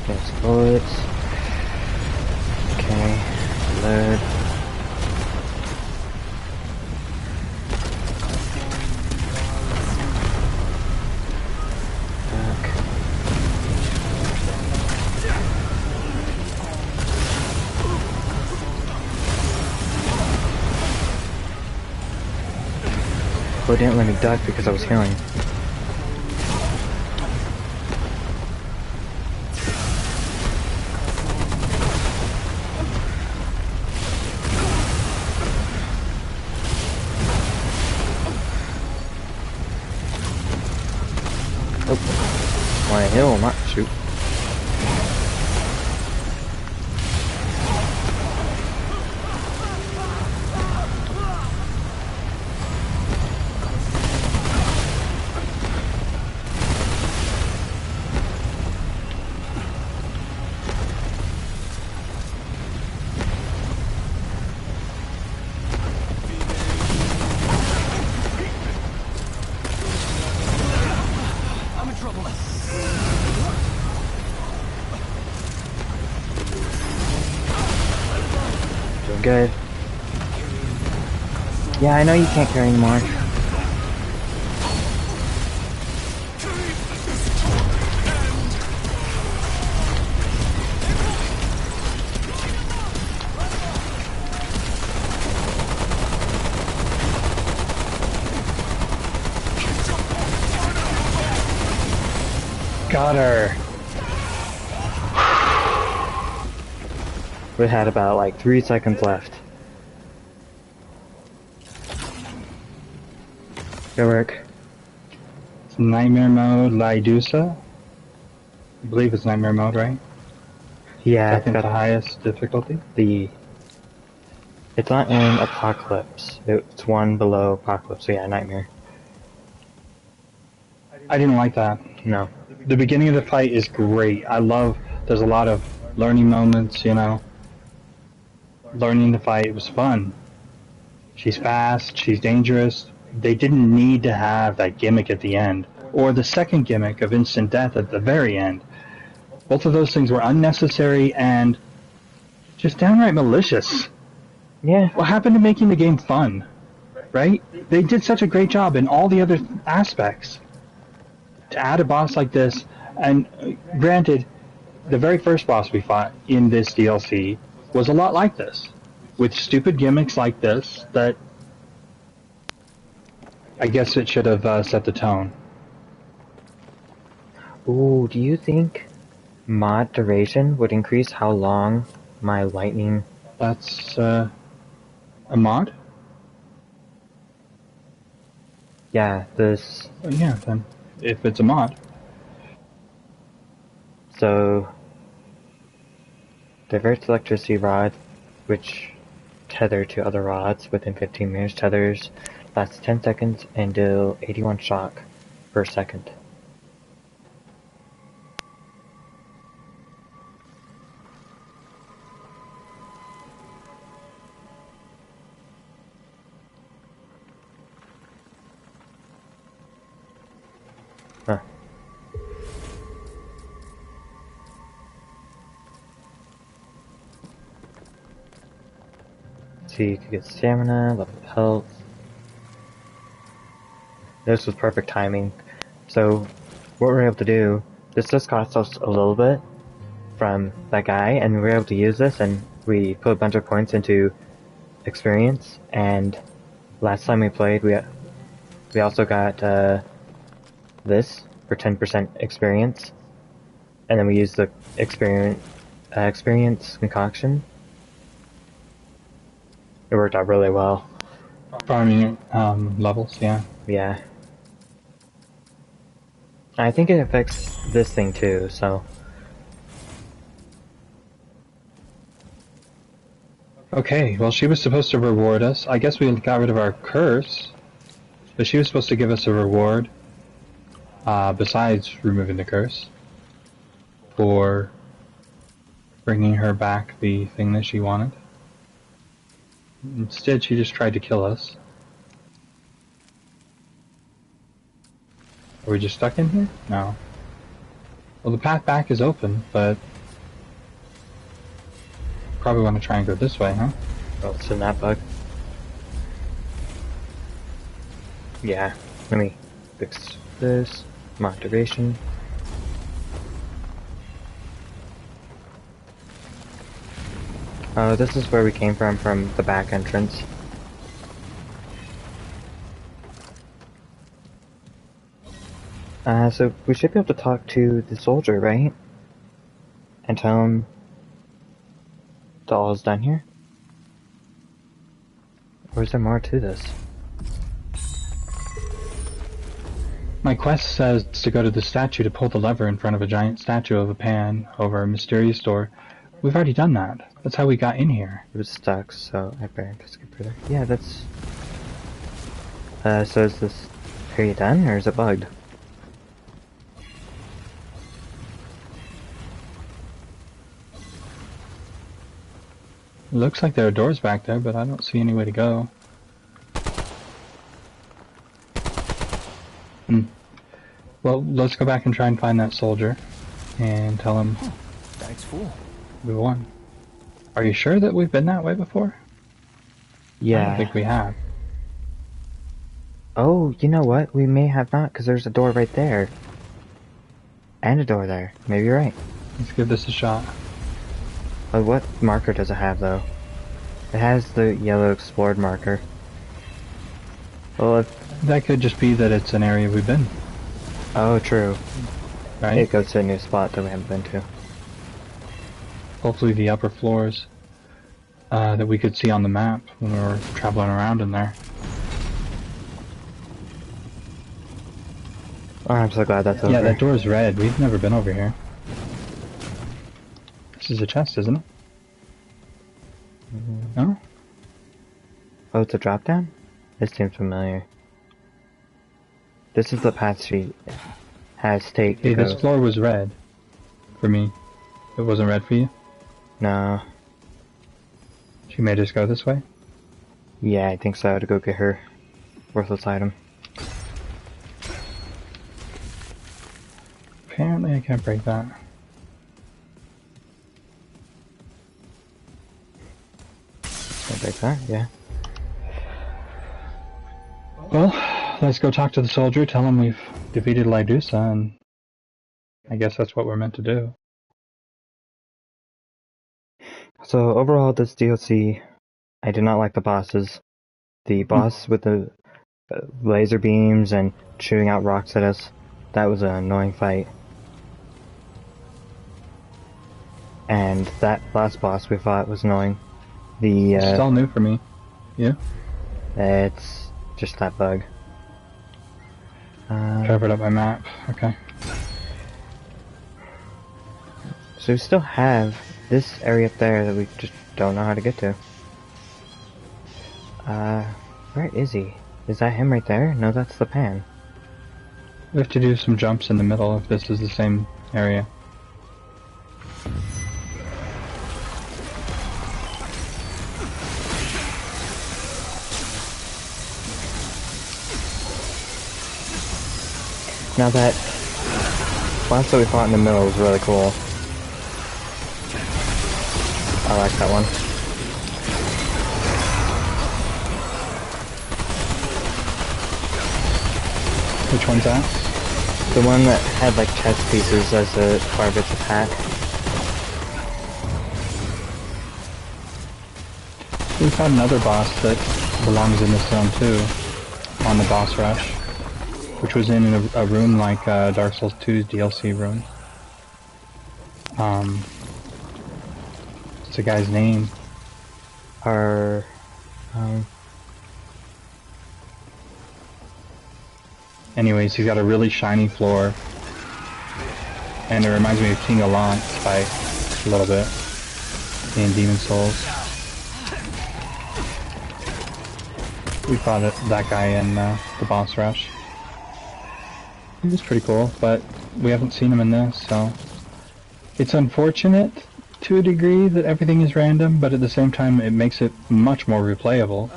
Yes, bullets. Okay, load. Back. Oh, it didn't let me duck because I was healing. Oh, want to heal, not shoot. I'm in trouble. Doing good. Yeah, I know you can't carry anymore. Got her. We had about like 3 seconds left. Good work. It's Nightmare mode, Laidusa. I believe it's Nightmare mode, right? Yeah, it's Second to got highest difficulty. it's not in Apocalypse. It's one below Apocalypse, so yeah, Nightmare. I didn't like that. No. The beginning of the fight is great. I love, there's a lot of learning moments, you know. Learning the fight, it was fun. She's fast, she's dangerous. They didn't need to have that gimmick at the end, or the second gimmick of instant death at the very end. Both of those things were unnecessary and just downright malicious. Yeah. What happened to making the game fun? Right? They did such a great job in all the other aspects. to add a boss like this, and granted, the very first boss we fought in this DLC was a lot like this, with stupid gimmicks like this that I guess it should have set the tone. Ooh, do you think mod duration would increase how long my lightning... That's a mod? Yeah, this... Yeah, then if it's a mod. So... diverts electricity rod, which tether to other rods within 15 meters. Tethers lasts 10 seconds and deal 81 shock per second. Huh. So you could get stamina, level of health. This was perfect timing. So what we're able to do, this just cost us a little bit from that guy, and we were able to use this, and we put a bunch of points into experience. And last time we played, we also got this for 10% experience, and then we used the experience concoction. It worked out really well. Farming levels, yeah. Yeah. I think it affects this thing too, so... Okay, well she was supposed to reward us. I guess we got rid of our curse, but she was supposed to give us a reward, besides removing the curse, for bringing her back the thing that she wanted. Instead, she just tried to kill us. Are we just stuck in here? No. Well, the path back is open, but probably want to try and go this way, huh? Oh, it's in that bug. Yeah, let me fix this. Mod duration. Oh, this is where we came from the back entrance. So we should be able to talk to the soldier, right? And tell him that all is done here? Or is there more to this? My quest says to go to the statue to pull the lever in front of a giant statue of a pan over a mysterious door. We've already done that. That's how we got in here. It was stuck, so I better just skip further. Yeah, that's... so is this area done, or is it bugged? It looks like there are doors back there, but I don't see any way to go. Well, let's go back and try and find that soldier and tell him Bag's full. we won. Are you sure that we've been that way before? Yeah. I don't think we have. Oh, you know what? We may have not, because there's a door right there. And a door there. Maybe you're right. Let's give this a shot. But what marker does it have, though? It has the yellow explored marker. Well, if... That could just be that it's an area we've been, Oh, true. right? It goes to a new spot that we haven't been to. Hopefully the upper floors that we could see on the map when we were traveling around in there. Oh, I'm so glad that's over. Yeah, that door's red. We've never been over here. This is a chest, isn't it? No? Oh, it's a drop down? This seems familiar. This is the path she has taken. Hey, this floor was red for me. It wasn't red for you? No. She made us go this way? Yeah, I think so, to go get her worthless item. Apparently I can't break that. Can I break that? Yeah. Well, let's go talk to the soldier, tell him we've defeated Lydusa, and I guess that's what we're meant to do. So overall, this DLC, I did not like the bosses. The boss with the laser beams and shooting out rocks at us, that was an annoying fight. And that last boss we fought was annoying. It's all new for me. Yeah? It's just that bug. Covered up my map. Okay. So we still have this area up there that we just don't know how to get to. Where is he? Is that him right there? No, that's the pan. We have to do some jumps in the middle if this is the same area. Now that boss that we fought in the middle was really cool. I like that one. Which one's that? The one that had like chest pieces as a part of its attack. We found another boss that belongs in this zone too, on the boss rush, which was in a room like Dark Souls 2's DLC room. What's the guy's name? Anyways, he's got a really shiny floor, and it reminds me of King Alance by a little bit in Demon Souls. We fought that guy in the boss rush. He was pretty cool, but we haven't seen him in this, so it's unfortunate to a degree that everything is random, but at the same time it makes it much more replayable.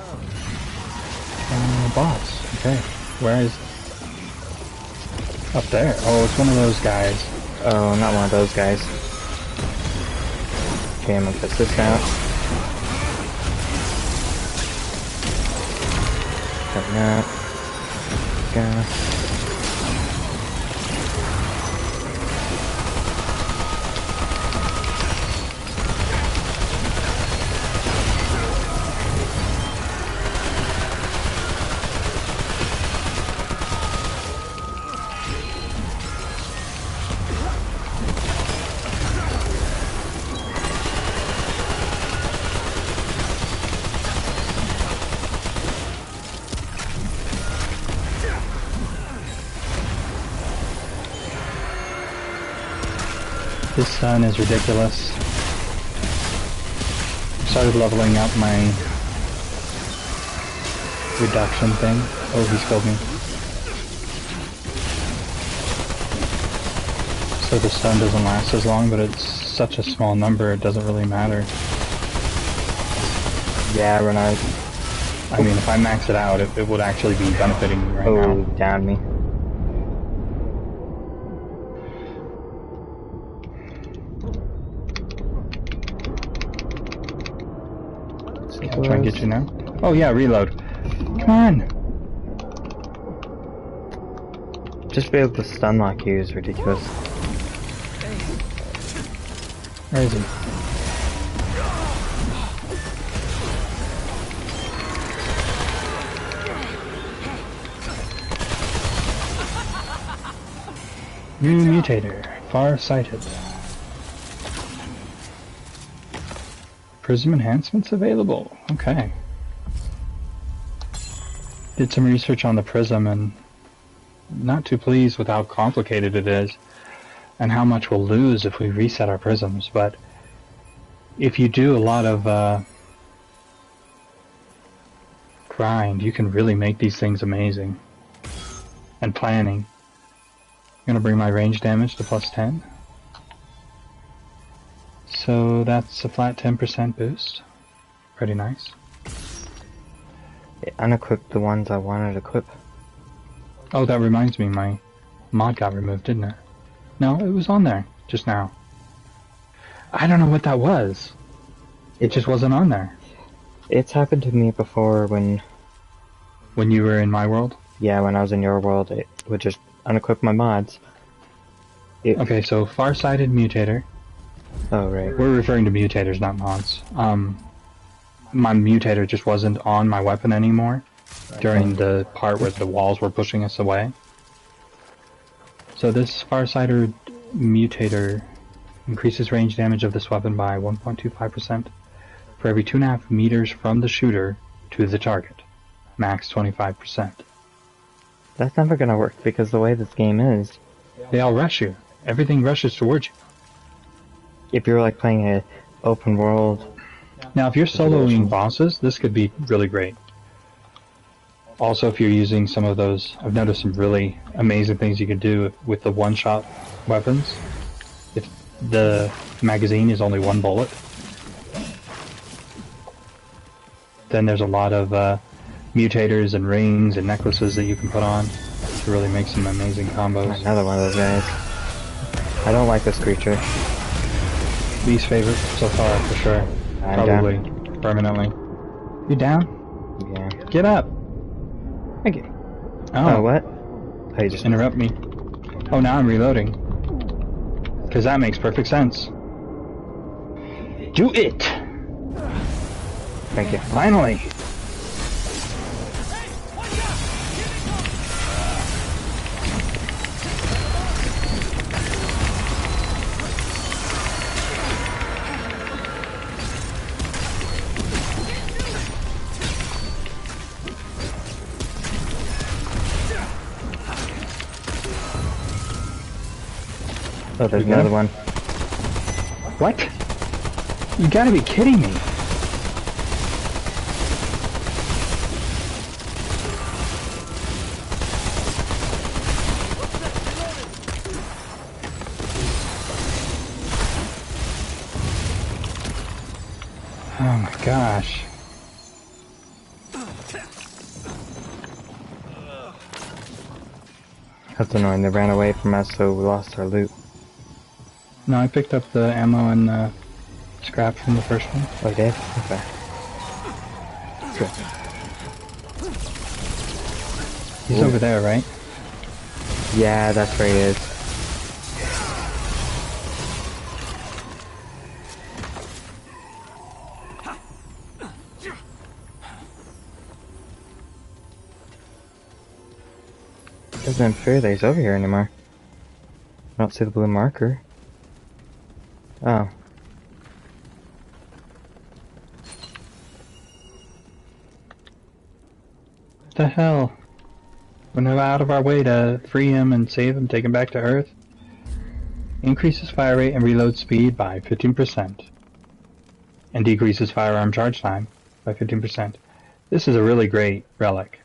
Boss. Okay, where is... Up there. Oh, it's one of those guys. Oh, not one of those guys. Okay, I'm gonna put this out. Coming up. Go. This sun is ridiculous. Started leveling up my reduction thing. Oh, he's killed me. So the stun doesn't last as long, but it's such a small number, it doesn't really matter. Yeah, Renard. I mean, if I max it out, it would actually be benefiting me right now. Oh, down me. I'll try and get you now. Oh yeah, reload. Come on! Just to be able to stun lock you is ridiculous. Where is he? New mutator. Far-sighted. Prism enhancements available. Okay. Did some research on the prism and not too pleased with how complicated it is and how much we'll lose if we reset our prisms, but if you do a lot of grind, you can really make these things amazing. And planning. I'm gonna bring my range damage to +10. So that's a flat 10% boost. Pretty nice. It unequipped the ones I wanted to equip. Oh, that reminds me, my mod got removed, didn't it? No, it was on there, just now. I don't know what that was. It just wasn't on there. It's happened to me before when... When you were in my world? Yeah, when I was in your world, it would just unequip my mods. Okay, so far-sighted mutator. Oh, right. We're referring to mutators, not mods. My mutator just wasn't on my weapon anymore during the part where the walls were pushing us away. So this far-sighted mutator increases range damage of this weapon by 1.25% for every 2.5 meters from the shooter to the target. Max 25%. That's never gonna work because the way this game is, They all rush you. Everything rushes towards you. if you're like playing a open world, Now, if you're soloing bosses, this could be really great. Also, if you're using some of those, I've noticed some really amazing things you can do with the one-shot weapons. If the magazine is only one bullet, then there's a lot of mutators and rings and necklaces that you can put on to really make some amazing combos. another one of those guys. I don't like this creature. Least favorite so far, for sure. I'm Probably permanently. You down? Yeah. Get up! Thank you. Oh, Oh, what? Oh, you just interrupt me. Oh, now I'm reloading. Because that makes perfect sense. Do it! Thank you. Finally! Oh, there's You got another it? one. What? You gotta be kidding me! Oh my gosh. That's annoying. They ran away from us, so we lost our loot. No, I picked up the ammo and scrap from the first one. Oh, you did? Okay. He's Ooh. over there, right? Yeah, that's where he is. Doesn't appear that he's over here anymore. I don't see the blue marker. Oh. What the hell? We're now out of our way to free him and save him, take him back to Earth. Increases fire rate and reload speed by 15%. And decreases firearm charge time by 15%. This is a really great relic.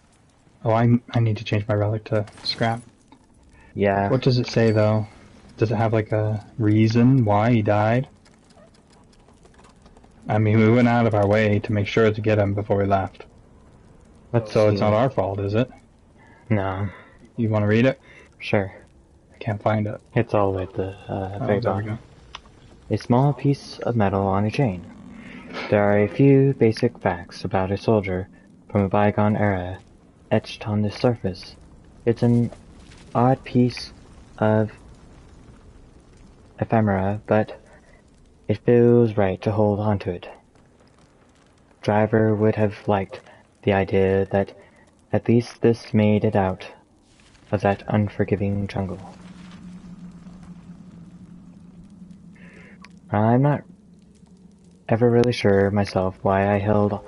Oh, I need to change my relic to scrap. Yeah. What does it say, though? Does it have, like, a reason why he died? I mean, we went out of our way to make sure to get him before we left. Let's So it's see. not our fault, is it? No. You want to read it? Sure. I can't find it. It's all the way at the Oh, very there we bottom. go. A small piece of metal on a chain. There are a few basic facts about a soldier from a bygone era etched on the surface. It's an odd piece of ephemera, but it feels right to hold onto it. Driver would have liked the idea that at least this made it out of that unforgiving jungle. I'm not ever really sure myself why I held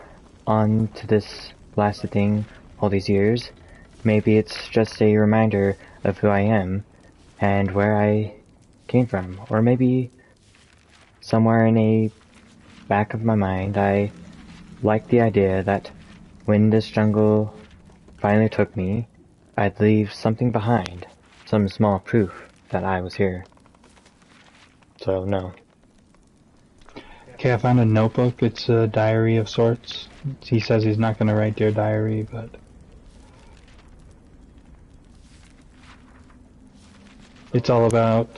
on to this blasted thing all these years. Maybe it's just a reminder of who I am and where I came from. Or maybe somewhere in a back of my mind I like the idea that when this jungle finally took me, I'd leave something behind, some small proof that I was here. So, no. Okay, I found a notebook. It's a diary of sorts. He says he's not going to write Dear Diary, but... It's all about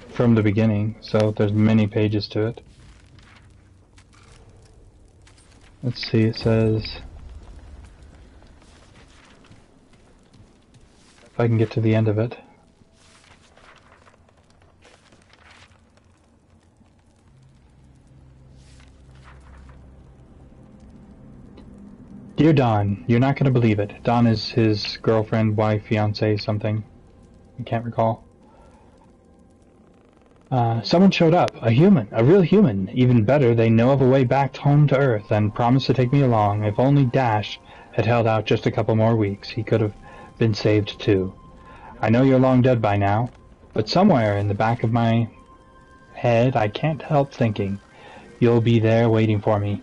from the beginning, so there's many pages to it. Let's see, it says... If I can get to the end of it. Dear Don, you're not going to believe it. Don is his girlfriend, wife, fiance, something. I can't recall. Someone showed up. A human. A real human. Even better, they know of a way back home to Earth and promised to take me along. If only Dash had held out just a couple more weeks, he could have been saved too. I know you're long dead by now, but somewhere in the back of my head, I can't help thinking you'll be there waiting for me.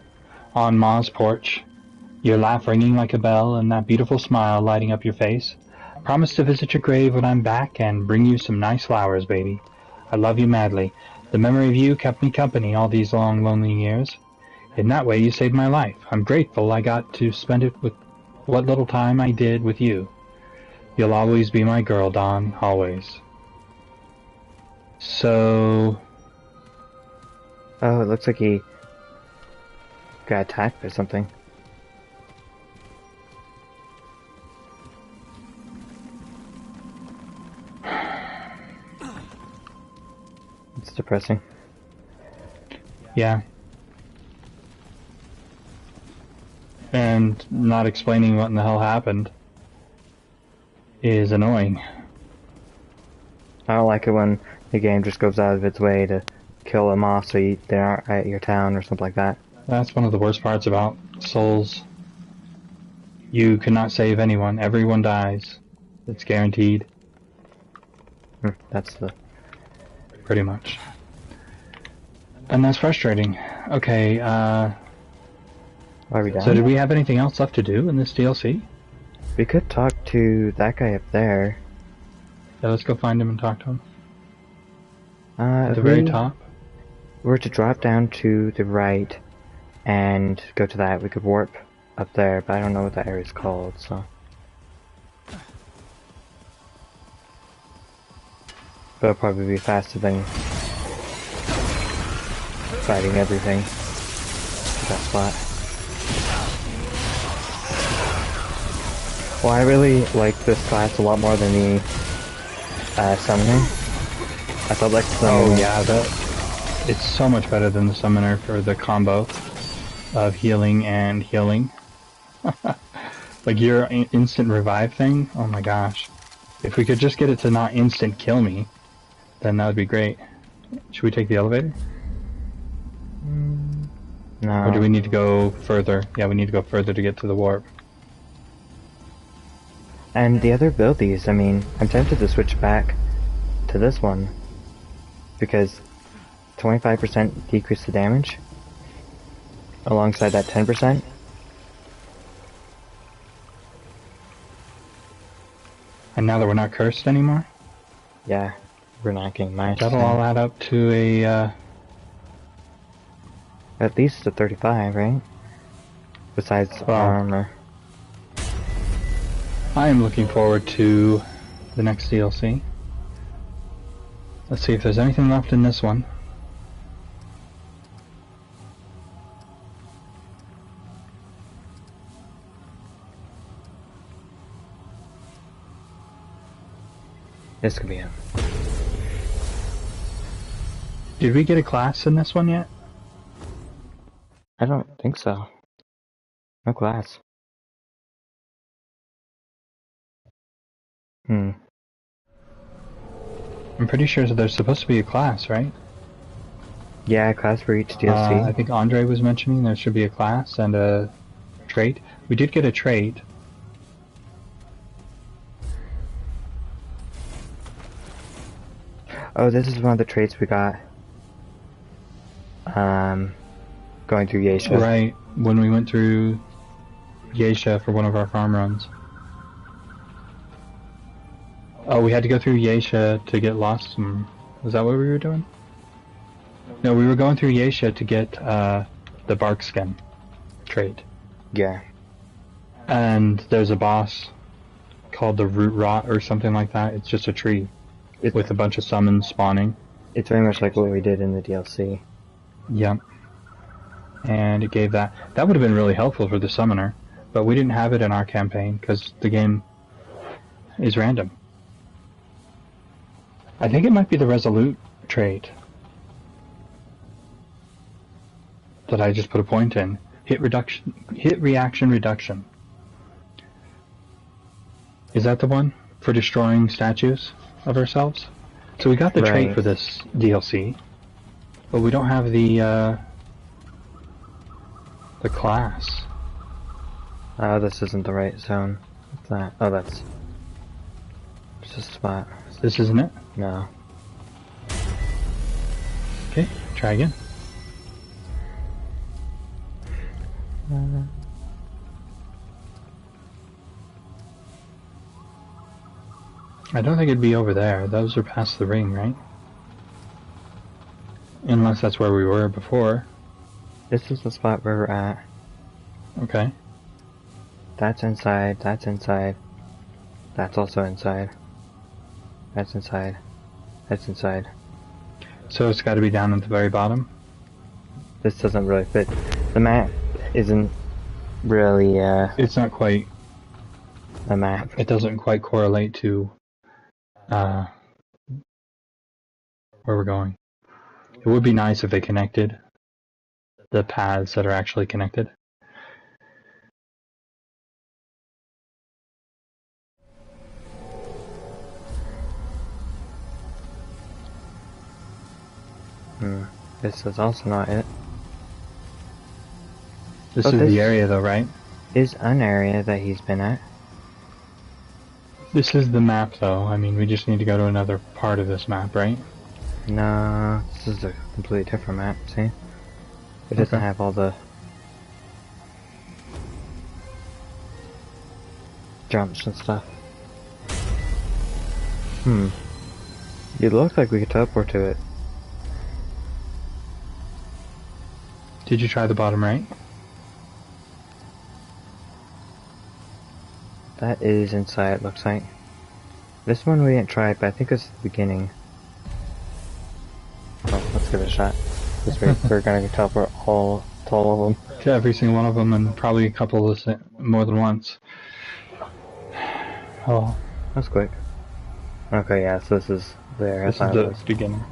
On Ma's porch. Your laugh ringing like a bell and that beautiful smile lighting up your face. Promise to visit your grave when I'm back and bring you some nice flowers, baby. I love you madly. The memory of you kept me company all these long, lonely years. In that way, you saved my life. I'm grateful I got to spend it with what little time I did with you. You'll always be my girl, Dawn. Always. So... Oh, it looks like he got attacked by something. It's depressing. Yeah. And not explaining what in the hell happened is annoying. I don't like it when the game just goes out of its way to kill them off so they aren't at your town or something like that. That's one of the worst parts about Souls. You cannot save anyone. Everyone dies. It's guaranteed. That's the... Pretty much. And that's frustrating. Okay, Are we done? so did we have anything else left to do in this DLC? We could talk to that guy up there. Yeah, let's go find him and talk to him. At If the very we top. were to drop down to the right and go to that, we could warp up there, but I don't know what that area's called, so... But it'll probably be faster than fighting everything at that spot. Well, I really like this class a lot more than the Summoner. I felt like the Summoner... Oh yeah, it's so much better than the Summoner for the combo of healing and healing. Like your instant revive thing, oh my gosh. If we could just get it to not instant kill me, then that would be great. Should we take the elevator? No. Or do we need to go further? Yeah, we need to go further to get to the warp. And the other abilities, I mean, I'm tempted to switch back to this one. Because 25% decrease the damage. Alongside that 10%. And now that we're not cursed anymore, Yeah, we're not getting minus that'll 10. all add up to a, At least a 35, right? Besides Well, armor. I am looking forward to the next DLC. Let's see if there's anything left in this one. This could be it. Did we get a class in this one yet? I don't think so. No class. I'm pretty sure that there's supposed to be a class, right? Yeah, class for each DLC. I think Andre was mentioning there should be a class and a trait. We did get a trait. Oh, this is one of the traits we got. Going through Yesha. Right, when we went through Yesha for one of our farm runs. Oh, we had to go through Yesha to get lost. Was that what we were doing? No, we were going through Yesha to get the bark skin trait. Yeah. And there's a boss called the Root Rot or something like that. It's just a tree with a bunch of summons spawning. It's very much like what we did in the DLC. Yep. And it gave that. That would have been really helpful for the summoner, but we didn't have it in our campaign because the game is random. I think it might be the Resolute trait that I just put a point in. Hit reaction reduction. Is that the one for destroying statues of ourselves? So we got the trait Right. for this DLC, but we don't have the class. Oh, this isn't the right zone. What's that? Oh, that's just a spot. This isn't it? No. Okay, try again. I don't think it'd be over there. Those are past the ring, right? Unless that's where we were before. This is the spot where we're at. Okay. That's inside. That's inside. That's also inside. That's inside. That's inside. So it's got to be down at the very bottom? This doesn't really fit. The map isn't really It's not quite... a map. It doesn't quite correlate to where we're going. It would be nice if they connected the paths that are actually connected. This is also not it. This But is this- the area though, right? Is an area that he's been at. This is the map though. I mean, we just need to go to another part of this map, right? No, this is a completely different map, see? It doesn't Okay. have all the jumps and stuff. It looked like we could teleport to it. Did you try the bottom right? That is inside, looks like. This one we didn't try, but I think it's the beginning. Oh, let's give it a shot. This way, we're gonna teleport to all of them. To every single one of them, and probably a couple of more than once. Oh, That's quick. Okay, yeah, so this is there. this I is thought it the was. beginning.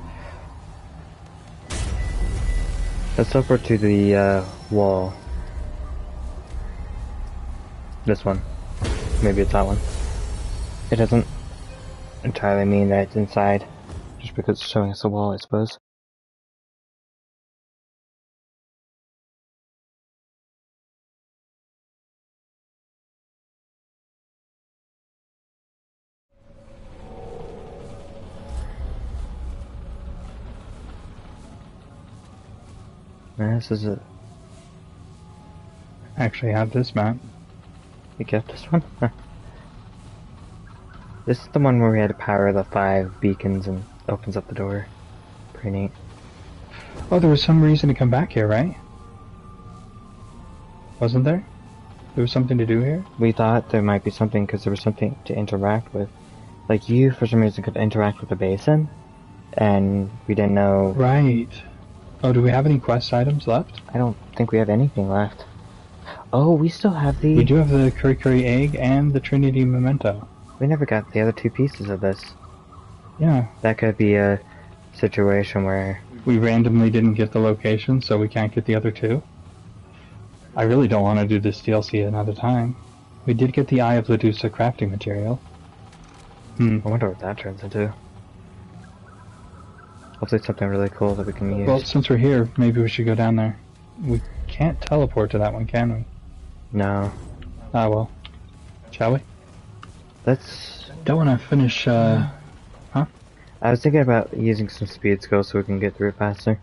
Let's teleport to the wall. This one. Maybe it's that one. It doesn't entirely mean that it's inside, just because it's showing us a wall, I suppose. This is it. Actually have this map. You get this one? This is the one where we had to power the 5 beacons and opens up the door. Pretty neat. Oh, there was some reason to come back here, right? Wasn't there? There was something to do here? We thought there might be something because there was something to interact with. Like you, for some reason, could interact with the basin, and we didn't know. Right. Oh, do we have any quest items left? I don't think we have anything left. Oh, we still have the. We do have the Curry Curry Egg and the Trinity Memento. We never got the other 2 pieces of this. Yeah. That could be a situation where. We randomly didn't get the location, so we can't get the other 2. I really don't want to do this DLC another time. We did get the Eye of Ledusa crafting material. I wonder what that turns into. Hopefully it's something really cool that we can use. Well, since we're here, maybe we should go down there. We can't teleport to that one, can we? No. Ah, well. Shall we? Let's. Don't want to finish, I was thinking about using some speed skill so we can get through it faster.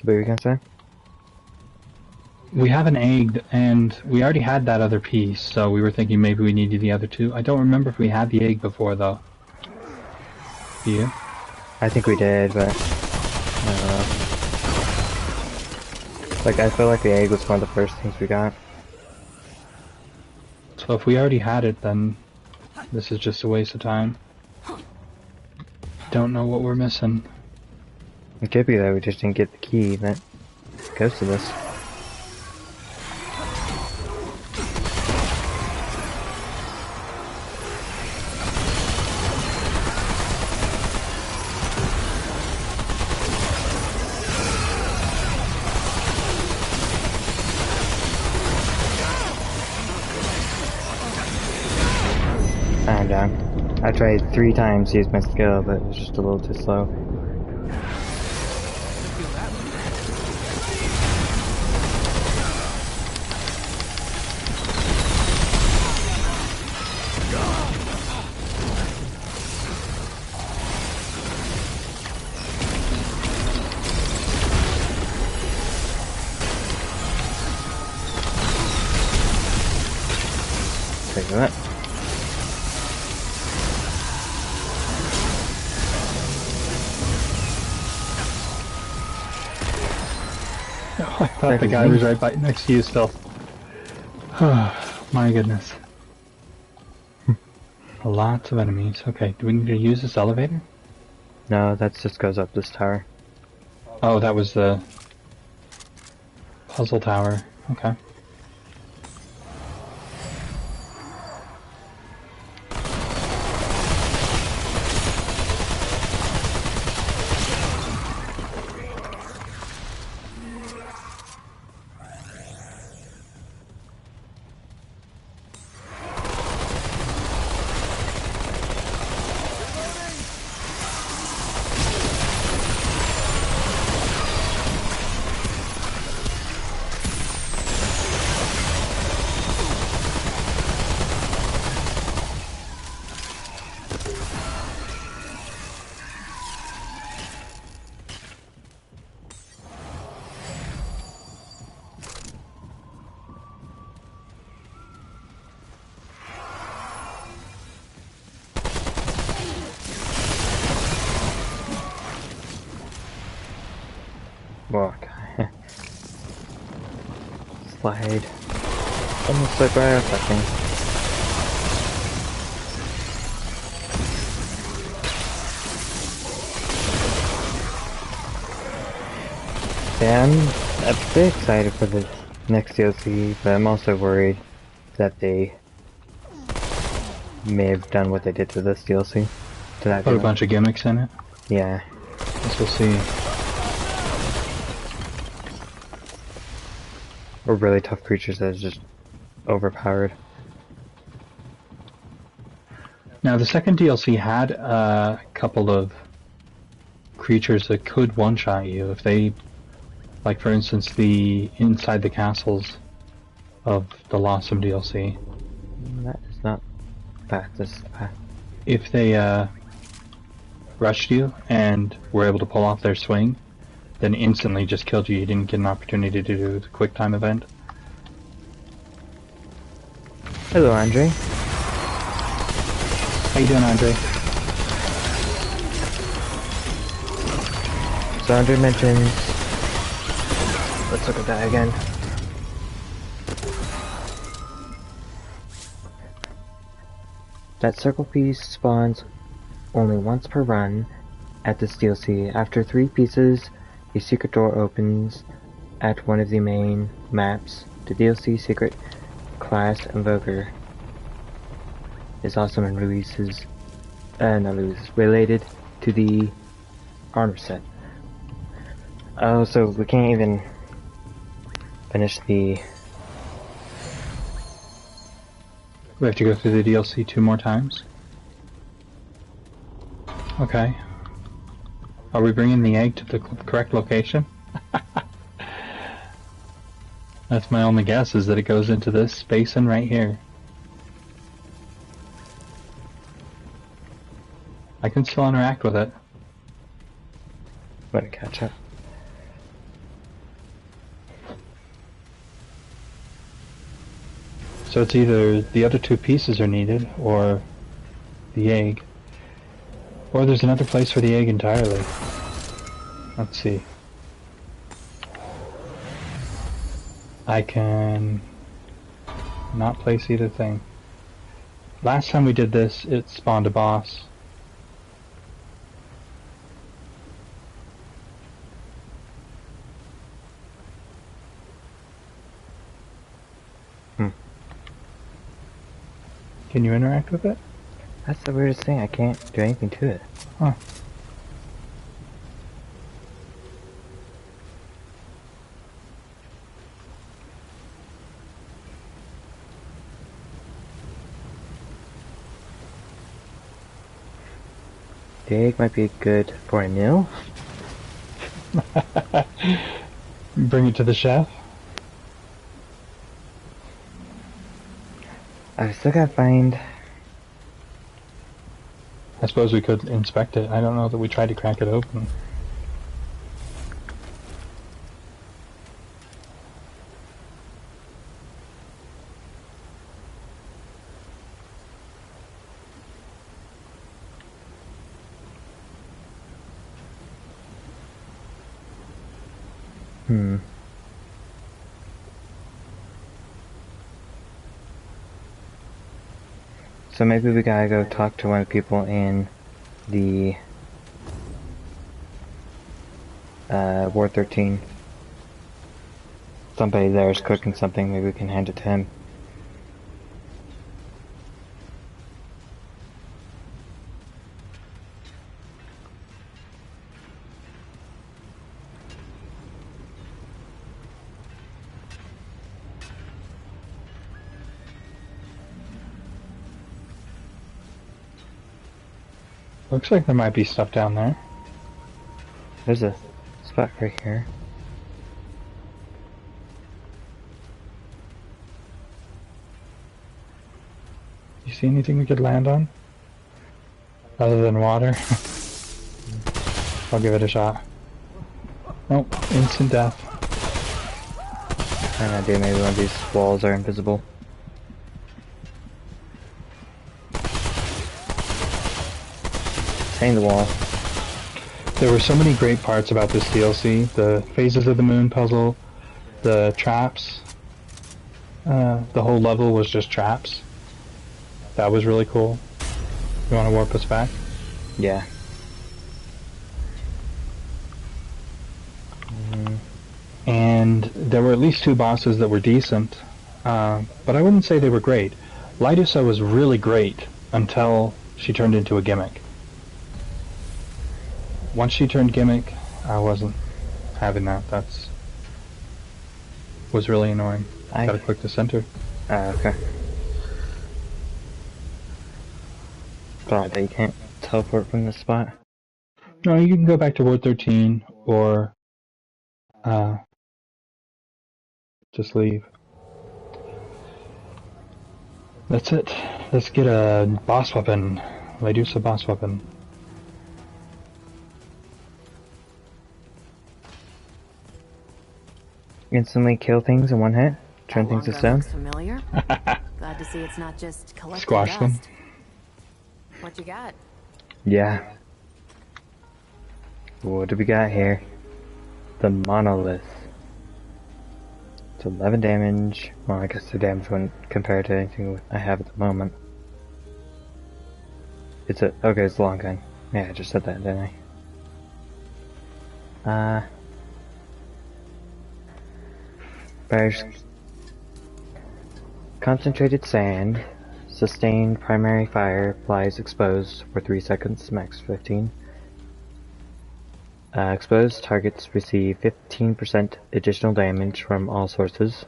What were you gonna say? We have an egg, and we already had that other piece, so we were thinking maybe we needed the other 2. I don't remember if we had the egg before, though. Do you? I think we did, but I don't know. Like, I feel like the egg was one of the first things we got. So if we already had it, then this is just a waste of time. Don't know what we're missing. It could be that we just didn't get the key that goes to this. I tried 3 times to use my skill, but it was just a little too slow. Feel that one. Take that. Oh, I thought the guy was right by next to you still. Oh, my goodness. Lots of enemies. Okay, do we need to use this elevator? No, that just goes up this tower. Oh, that was the puzzle tower. Okay. Walk. Slide. Almost like right off that thing. Yeah, I'm a bit excited for the next DLC, but I'm also worried that they may have done what they did to this DLC. To that Put a DLC. bunch of gimmicks in it. Yeah. Guess we'll see. Or really tough creatures that is just overpowered. Now, the second DLC had a couple of creatures that could one-shot you if they, like for instance, the inside the castles of the Lawsome DLC. That is not path. This is the path. If they rushed you and were able to pull off their swing, then instantly just killed you. You didn't get an opportunity to do the quick time event. Hello, Andre. How you doing, Andre? So Andre mentions... Let's look at that again. That circle piece spawns only once per run at this DLC. After 3 pieces, a secret door opens at one of the main maps. The DLC secret class Invoker is awesome and related to the armor set. Oh, so we can't even finish the... We have to go through the DLC 2 more times? Okay. Are we bringing the egg to the correct location? That's my only guess, is that it goes into this basin right here. I can still interact with it. Let me catch up. So it's either the other 2 pieces are needed, or the egg. Or there's another place for the egg entirely. Let's see. I can not place either thing. Last time we did this, it spawned a boss. Can you interact with it? That's the weirdest thing, I can't do anything to it. Huh. The egg might be good for a meal. Bring it to the chef. I still gotta find. I suppose we could inspect it. I don't know that we tried to crack it open. So maybe we gotta go talk to one of the people in the Ward 13. Somebody there is cooking something, maybe we can hand it to him. Looks like there might be stuff down there. There's a spot right here. You see anything we could land on? Other than water? I'll give it a shot. Nope, instant death. I have an idea, maybe one of these walls are invisible. Hang the wall. There were so many great parts about this DLC. The Phases of the Moon puzzle, the traps. The whole level was just traps. That was really cool. You want to warp us back? Yeah. And there were at least 2 bosses that were decent, but I wouldn't say they were great. Lidusa was really great until she turned into a gimmick. Once she turned gimmick, I wasn't having that. Was really annoying. Gotta click the center. Okay. Thought that you can't teleport from this spot. No, you can go back to Ward 13 or just leave. That's it. Let's get a boss weapon. Lidusa boss weapon. Instantly kill things in one hit? Turn That things to long gun stone? looks familiar. Glad to see it's not just collecting Squash them. dust. What you got? Yeah. What do we got here? The monolith. It's 11 damage. Well, I guess the damage wouldn't compare to anything I have at the moment. It's okay, it's a long gun. Yeah, I just said that, didn't I? Bears. Concentrated sand. Sustained primary fire applies exposed for 3 seconds, max 15. Exposed targets receive 15% additional damage from all sources.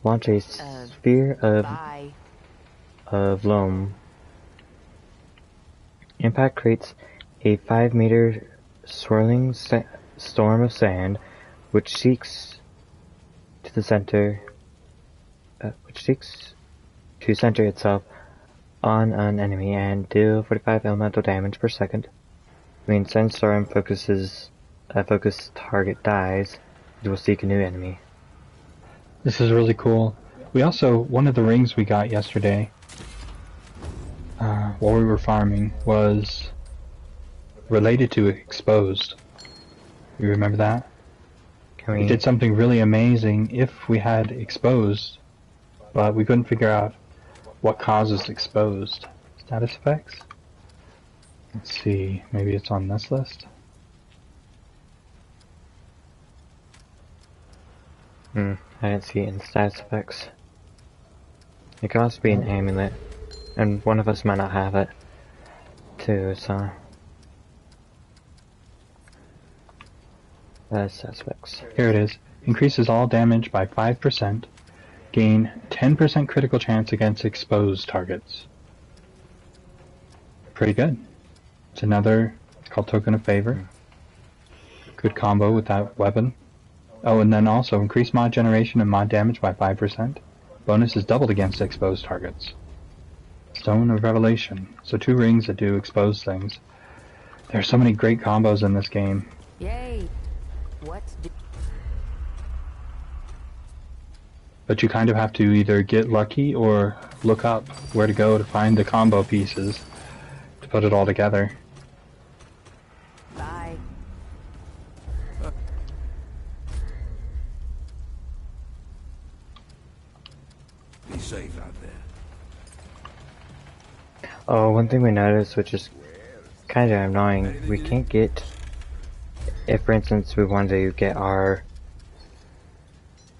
Launch a sphere of loam. Impact creates a 5-meter swirling storm of sand, which seeks to center itself on an enemy and deal 45 elemental damage per second. When sandstorm focused target dies, it will seek a new enemy. This is really cool. We also, one of the rings we got yesterday, while we were farming, was related to exposed. You remember that? We did something really amazing if we had exposed, but we couldn't figure out what causes exposed. Status effects? Let's see, maybe it's on this list? I didn't see it in status effects. It could also be an amulet, and one of us might not have it, too, so... Status effects. Here it is. Increases all damage by 5%. Gain 10% critical chance against exposed targets. pretty good. It's another, it's called Token of Favor. Good combo with that weapon. Oh, and then also increase mod generation and mod damage by 5%. Bonus is doubled against exposed targets. Stone of Revelation. So 2 rings that do expose things. There are so many great combos in this game. Yay. What do... But you kind of have to either get lucky or look up where to go to find the combo pieces to put it all together. Bye. Be safe out there. Oh, one thing we noticed, which is kind of annoying, we can't get, if for instance we wanted to get our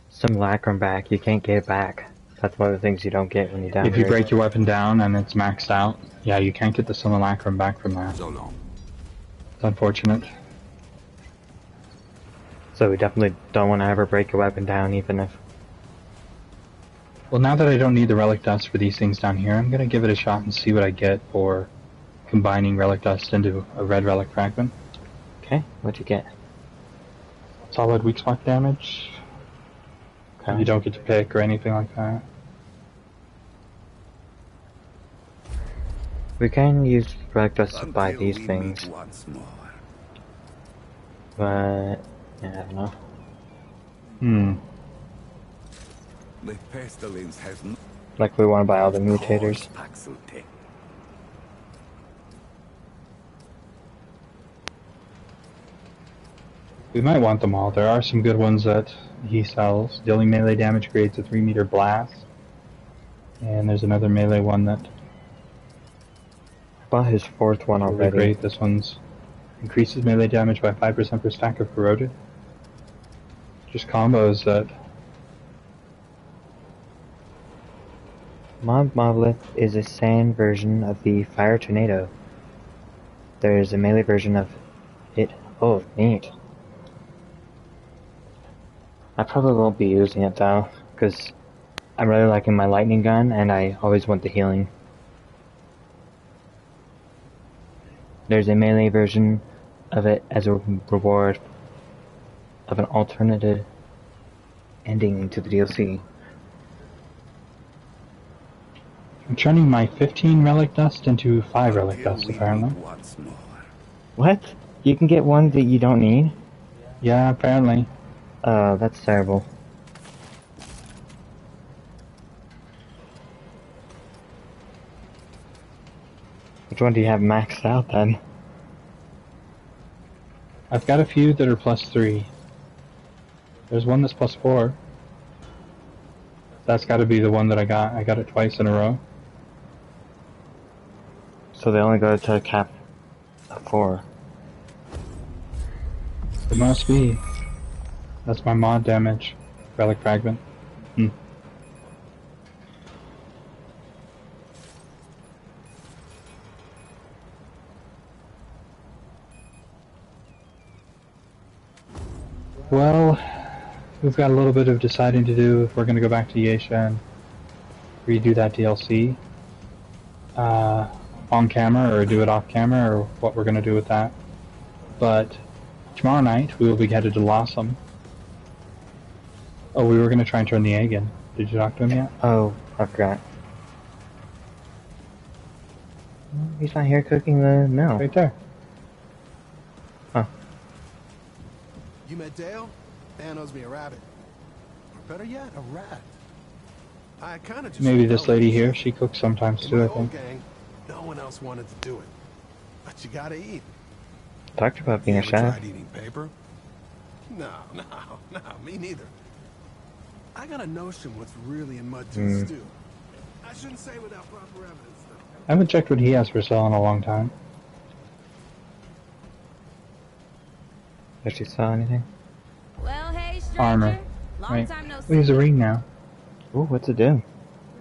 simulacrum back, you can't get it back. That's one of the things you don't get when you downgrade. If you break your weapon down and it's maxed out, yeah, you can't get the simulacrum back from that. So long. It's unfortunate. So we definitely don't want to ever break your weapon down, even if... Well, now that I don't need the relic dust for these things down here, I'm going to give it a shot and see what I get for combining relic dust into a red relic fragment. Okay, what'd you get? Solid weak spot damage. Okay. You don't get to pick or anything like that. We can use relic dust to buy Until these we things, meet once more. but... yeah, I don't know. The pestilence has no Like we want to buy all the mutators. Axel-Tech. We might want them all. There are some good ones that he sells. Dealing melee damage creates a 3-meter blast. And there's another melee one that I bought his 4th one will be already. great. This one's increases melee damage by 5% per stack of corroded. Just combos that... Mob Monolith is a sand version of the Fire Tornado. There is a melee version of it. Oh, neat. I probably won't be using it though, because I'm really liking my lightning gun and I always want the healing. There's a melee version of it as a reward of an alternative ending to the DLC. I'm turning my 15 relic dust into 5 relic Until dust, we apparently. meet once more. What? You can get one that you don't need? Yeah, apparently. Oh, that's terrible. Which one do you have maxed out then? I've got a few that are +3. There's one that's +4. That's got to be the one that I got. I got it twice in a row. So they only go to a cap of 4. It must be. That's my mod damage. Relic fragment. Well, we've got a little bit of deciding to do if we're going to go back to Yesha and redo that DLC on camera or do it off camera or what we're going to do with that. But tomorrow night we will be headed to Lossum. Oh, we were going to try and turn the egg in. Did you talk to him yet? Oh, I forgot. He's not here cooking the meal. Right there. You met Dale? Dan owes me a rabbit. Or better yet, a rat. I kind of just... Maybe this lady here, she cooks sometimes In too, my I old think. gang, no one else wanted to do it. But you gotta eat. Talked about being You a ever chef. tried eating paper? No, me neither. I got a notion what's really in Mudtooth stew. I shouldn't say without proper evidence, though. I haven't checked what he has for sale in a long time. Did she sell anything? Well, hey, stranger. Armor. Long Right. time no We use see. a ring now. Ooh, what's it do?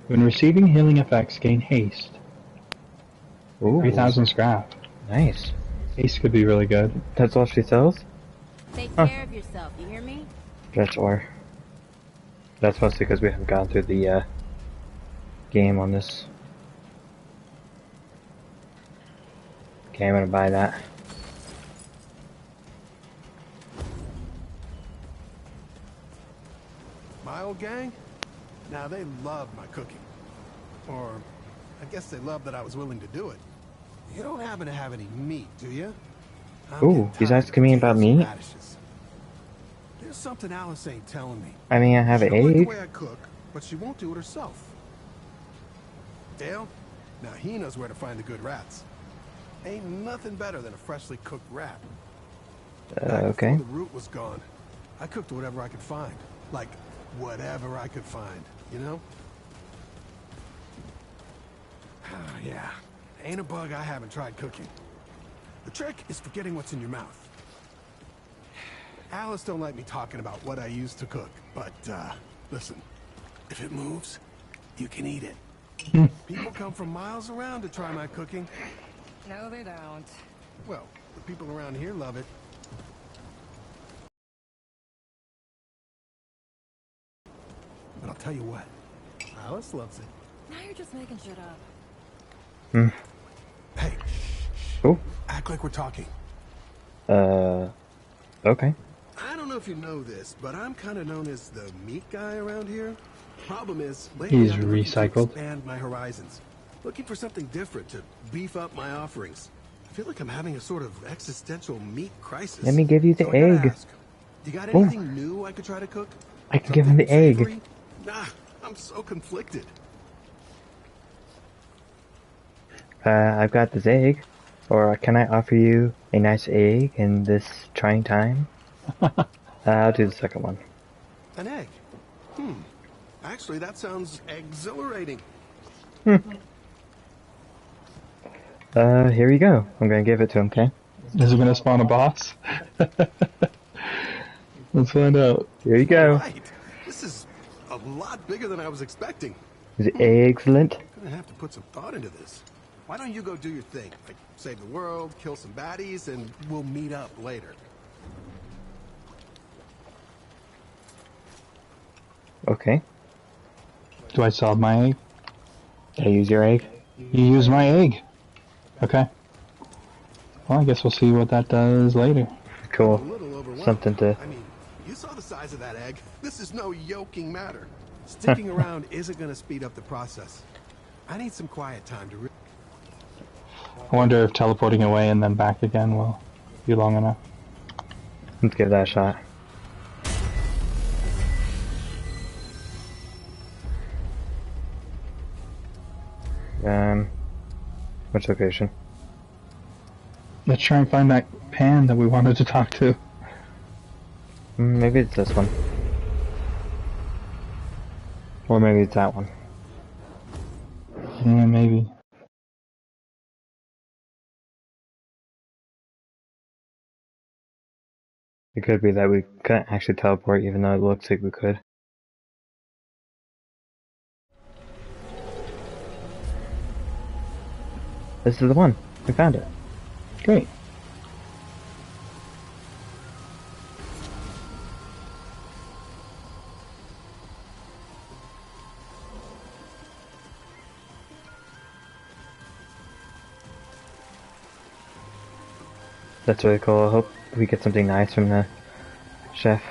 When receiving healing effects, gain haste. Ooh, 3,000 scrap. nice. Haste could be really good. That's all she sells? Take Huh. care of yourself, you hear me? That's or. That's mostly because we haven't gone through the game on this. Okay, I'm gonna buy that. My old gang? Now, they loved my cooking. Or, I guess they loved that I was willing to do it. You don't happen to have any meat, do you? I'm Ooh, getting he's tired asking of me about potatoes and meat? radishes. There's something Alice ain't telling me. I mean, I have She an don't like the egg. way I cook, but she won't do it herself. Dale? Now he knows where to find the good rats. Ain't nothing better than a freshly cooked rat. Back Okay. before the root was gone, I cooked whatever I could find. Like, whatever I could find, you know? Yeah, ain't a bug I haven't tried cooking. The trick is forgetting what's in your mouth. Alice don't like me talking about what I used to cook, but, listen, if it moves, you can eat it. People come from miles around to try my cooking. No, they don't. Well, the people around here love it. But I'll tell you what, Alice loves it. Now you're just making shit up. Hmm. Hey, Oh. act like we're talking. Okay. I don't know if you know this, but I'm kind of known as the meat guy around here. Problem is, lately He's I've been looking to recycled. expand my horizons. Looking for something different to beef up my offerings. I feel like I'm having a sort of existential meat crisis. Let me give you the So I gotta egg. ask, you got anything new I could try to cook? I can give him the Something egg. savory? Nah, I'm so conflicted. I've got this egg. Or can I offer you a nice egg in this trying time? I'll do the second one. An egg? Actually, that sounds exhilarating. Here we go. I'm gonna give it to him, okay? Is it gonna spawn a boss? Let's find out. Here you go. Right. This is a lot bigger than I was expecting. Is it excellent? Gonna have to put some thought into this. Why don't you go do your thing? Like, save the world, kill some baddies, and we'll meet up later. Okay. Do I sell my egg? Can I use your egg? You use my egg. Okay. Well, I guess we'll see what that does later. A Cool. little overwhelmed. Something to... I mean, you saw the size of that egg. This is no yoking matter. Sticking around isn't gonna speed up the process. I need some quiet time to... I wonder if teleporting away and then back again will be long enough. Let's give that a shot. Which location? Let's try and find that pan that we wanted to talk to. Maybe it's this one. Or maybe it's that one. Yeah, maybe. It could be that we couldn't actually teleport even though it looks like we could. This is the one. We found it. Great. That's really cool. I hope we get something nice from the chef.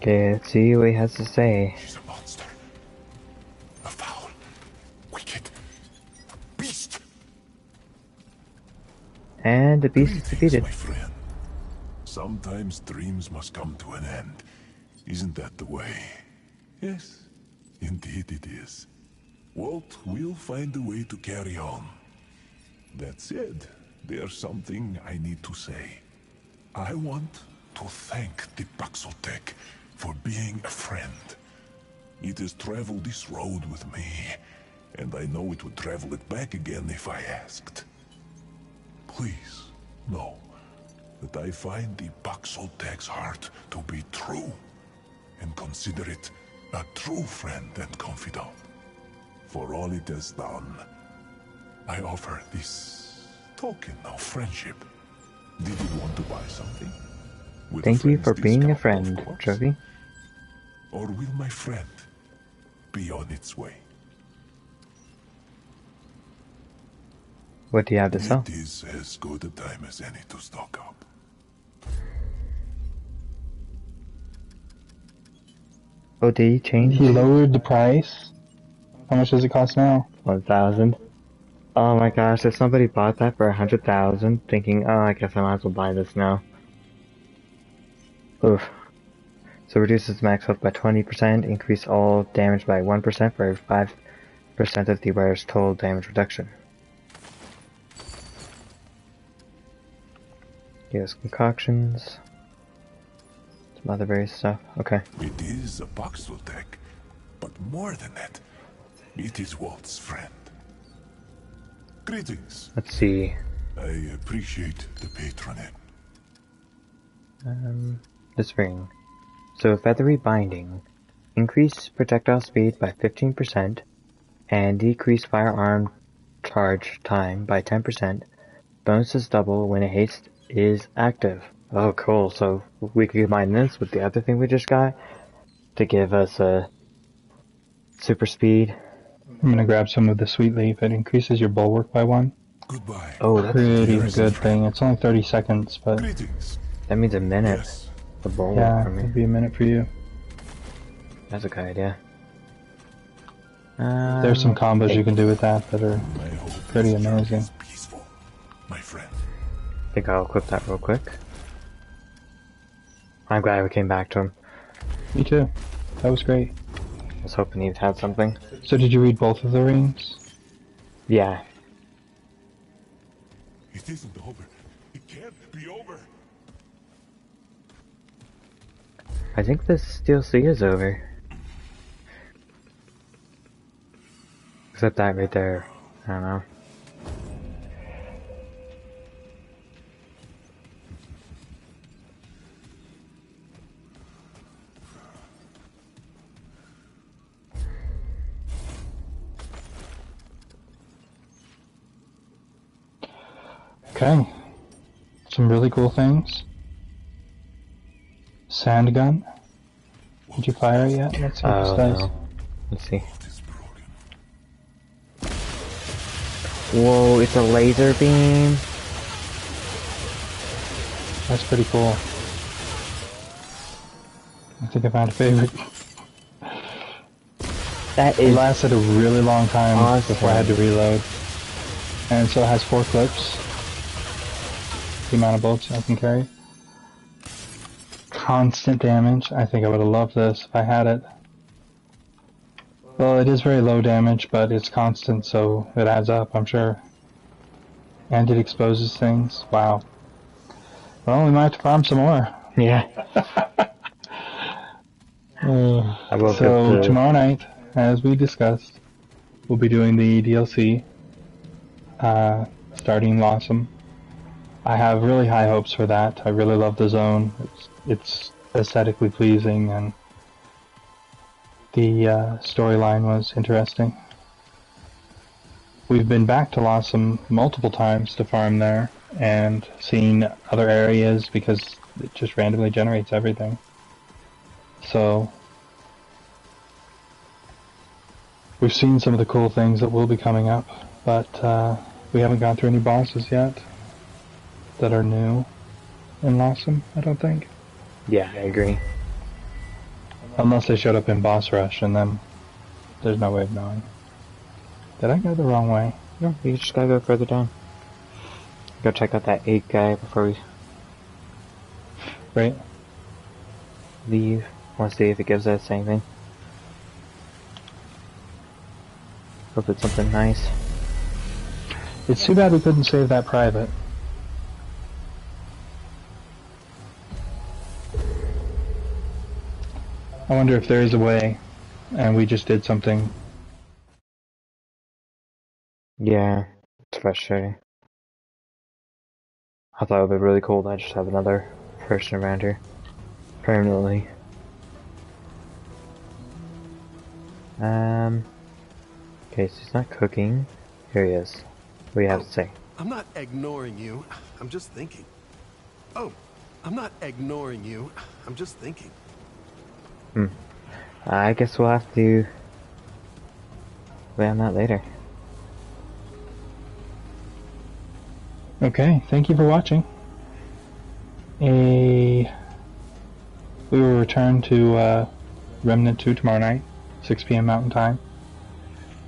Okay, let's see what he has to say. She's a monster. A foul, wicked beast. And the beast is Greetings, defeated. my friend. Sometimes dreams must come to an end. Isn't that the way? Yes, indeed it is. Walt will find a way to carry on. That said, there's something I need to say. I want to thank the Paxotech for being a friend. It has traveled this road with me, and I know it would travel it back again if I asked. Please know that I find the Paxotech's heart to be true, and consider it a true friend and confidant. for all it has done. I offer this token of friendship. Did you want to buy something? With Thank you friend's for being a discount, friend, of course. Trophy. Or will my friend be on its way? What do you have to sell? It is as good a time as any to stock up. Oh, did he change? He lowered the price. How much does it cost now? 1,000. Oh my gosh, if somebody bought that for 100,000, thinking, oh, I guess I might as well buy this now. Oof. So reduces max health by 20%, increase all damage by 1% for every 5% of the wearer's total damage reduction. Yes, concoctions. Some other various stuff. Okay. It is a Paxel tech, but more than that, it is Walt's friend. Greetings. Let's see. I appreciate the patronage. This ring. So feathery binding. Increase projectile speed by 15% and decrease firearm charge time by 10%. Bonuses double when a haste is active. Oh, cool. So we could combine this with the other thing we just got to give us a super speed. I'm gonna grab some of the sweet leaf. It increases your bulwark by 1. Goodbye. Oh, that's Pretty Dearest good friend. thing. It's only 30 seconds, but Greetings. that means a minute. Yes. The bulwark yeah, for me. it'll be a minute for you. That's a good idea. There's some combos you can do with that are My hope pretty is journey amazing. is peaceful, my friend. I think I'll equip that real quick. I'm glad we came back to him. Me too. That was great. I was hoping he'd had something. So did you read both of the rings? Yeah. It isn't over. It can't be over. I think this DLC is over. Except that right there. I don't know. Okay. Some really cool things. Sand gun. Did you fire it yet? Let's see what this Oh does. no. Let's see. It is broken. Whoa, it's a laser beam. That's pretty cool. I think I found a favorite. That It is lasted a really long time awesome. before I had to reload. And so it has 4 clips. The amount of bullets I can carry. Constant damage. I think I would have loved this if I had it. Well, it is very low damage, but it's constant, so it adds up, I'm sure. And it exposes things. Wow. Well, we might have to farm some more. Yeah. I woke So up to tomorrow night, as we discussed, we'll be doing the DLC, starting Blossom. I have really high hopes for that. I really love the zone. It's aesthetically pleasing, and the storyline was interesting. We've been back to Blossom multiple times to farm there, and seen other areas because it just randomly generates everything. So we've seen some of the cool things that will be coming up, but we haven't gone through any bosses yet that are new in Blossom, I don't think. Yeah, I agree. Unless they showed up in Boss Rush, and then there's no way of knowing. Did I go the wrong way? No, you just gotta go further down. Go check out that 8 guy before we Right? leave. Wanna see if it gives us anything. Hope it's something nice. It's too bad we couldn't save that private. I wonder if there is a way, and we just did something. Yeah, it's frustrating. I thought it would be really cool to just have another person around here. Permanently. Okay, so he's not cooking. Here he is. What do you have to say? I'm not ignoring you. I'm just thinking. Oh, I'm not ignoring you. I'm just thinking. I guess we'll have to wait on that later. Okay, thank you for watching. We will return to Remnant 2 tomorrow night, 6 p.m. Mountain Time,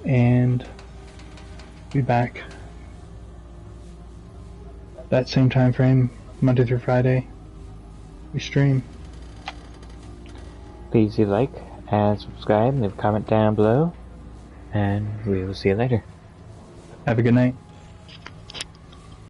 and be back that same time frame, Monday through Friday. We stream. Please leave a like and subscribe, leave a comment down below, and we will see you later. Have a good night.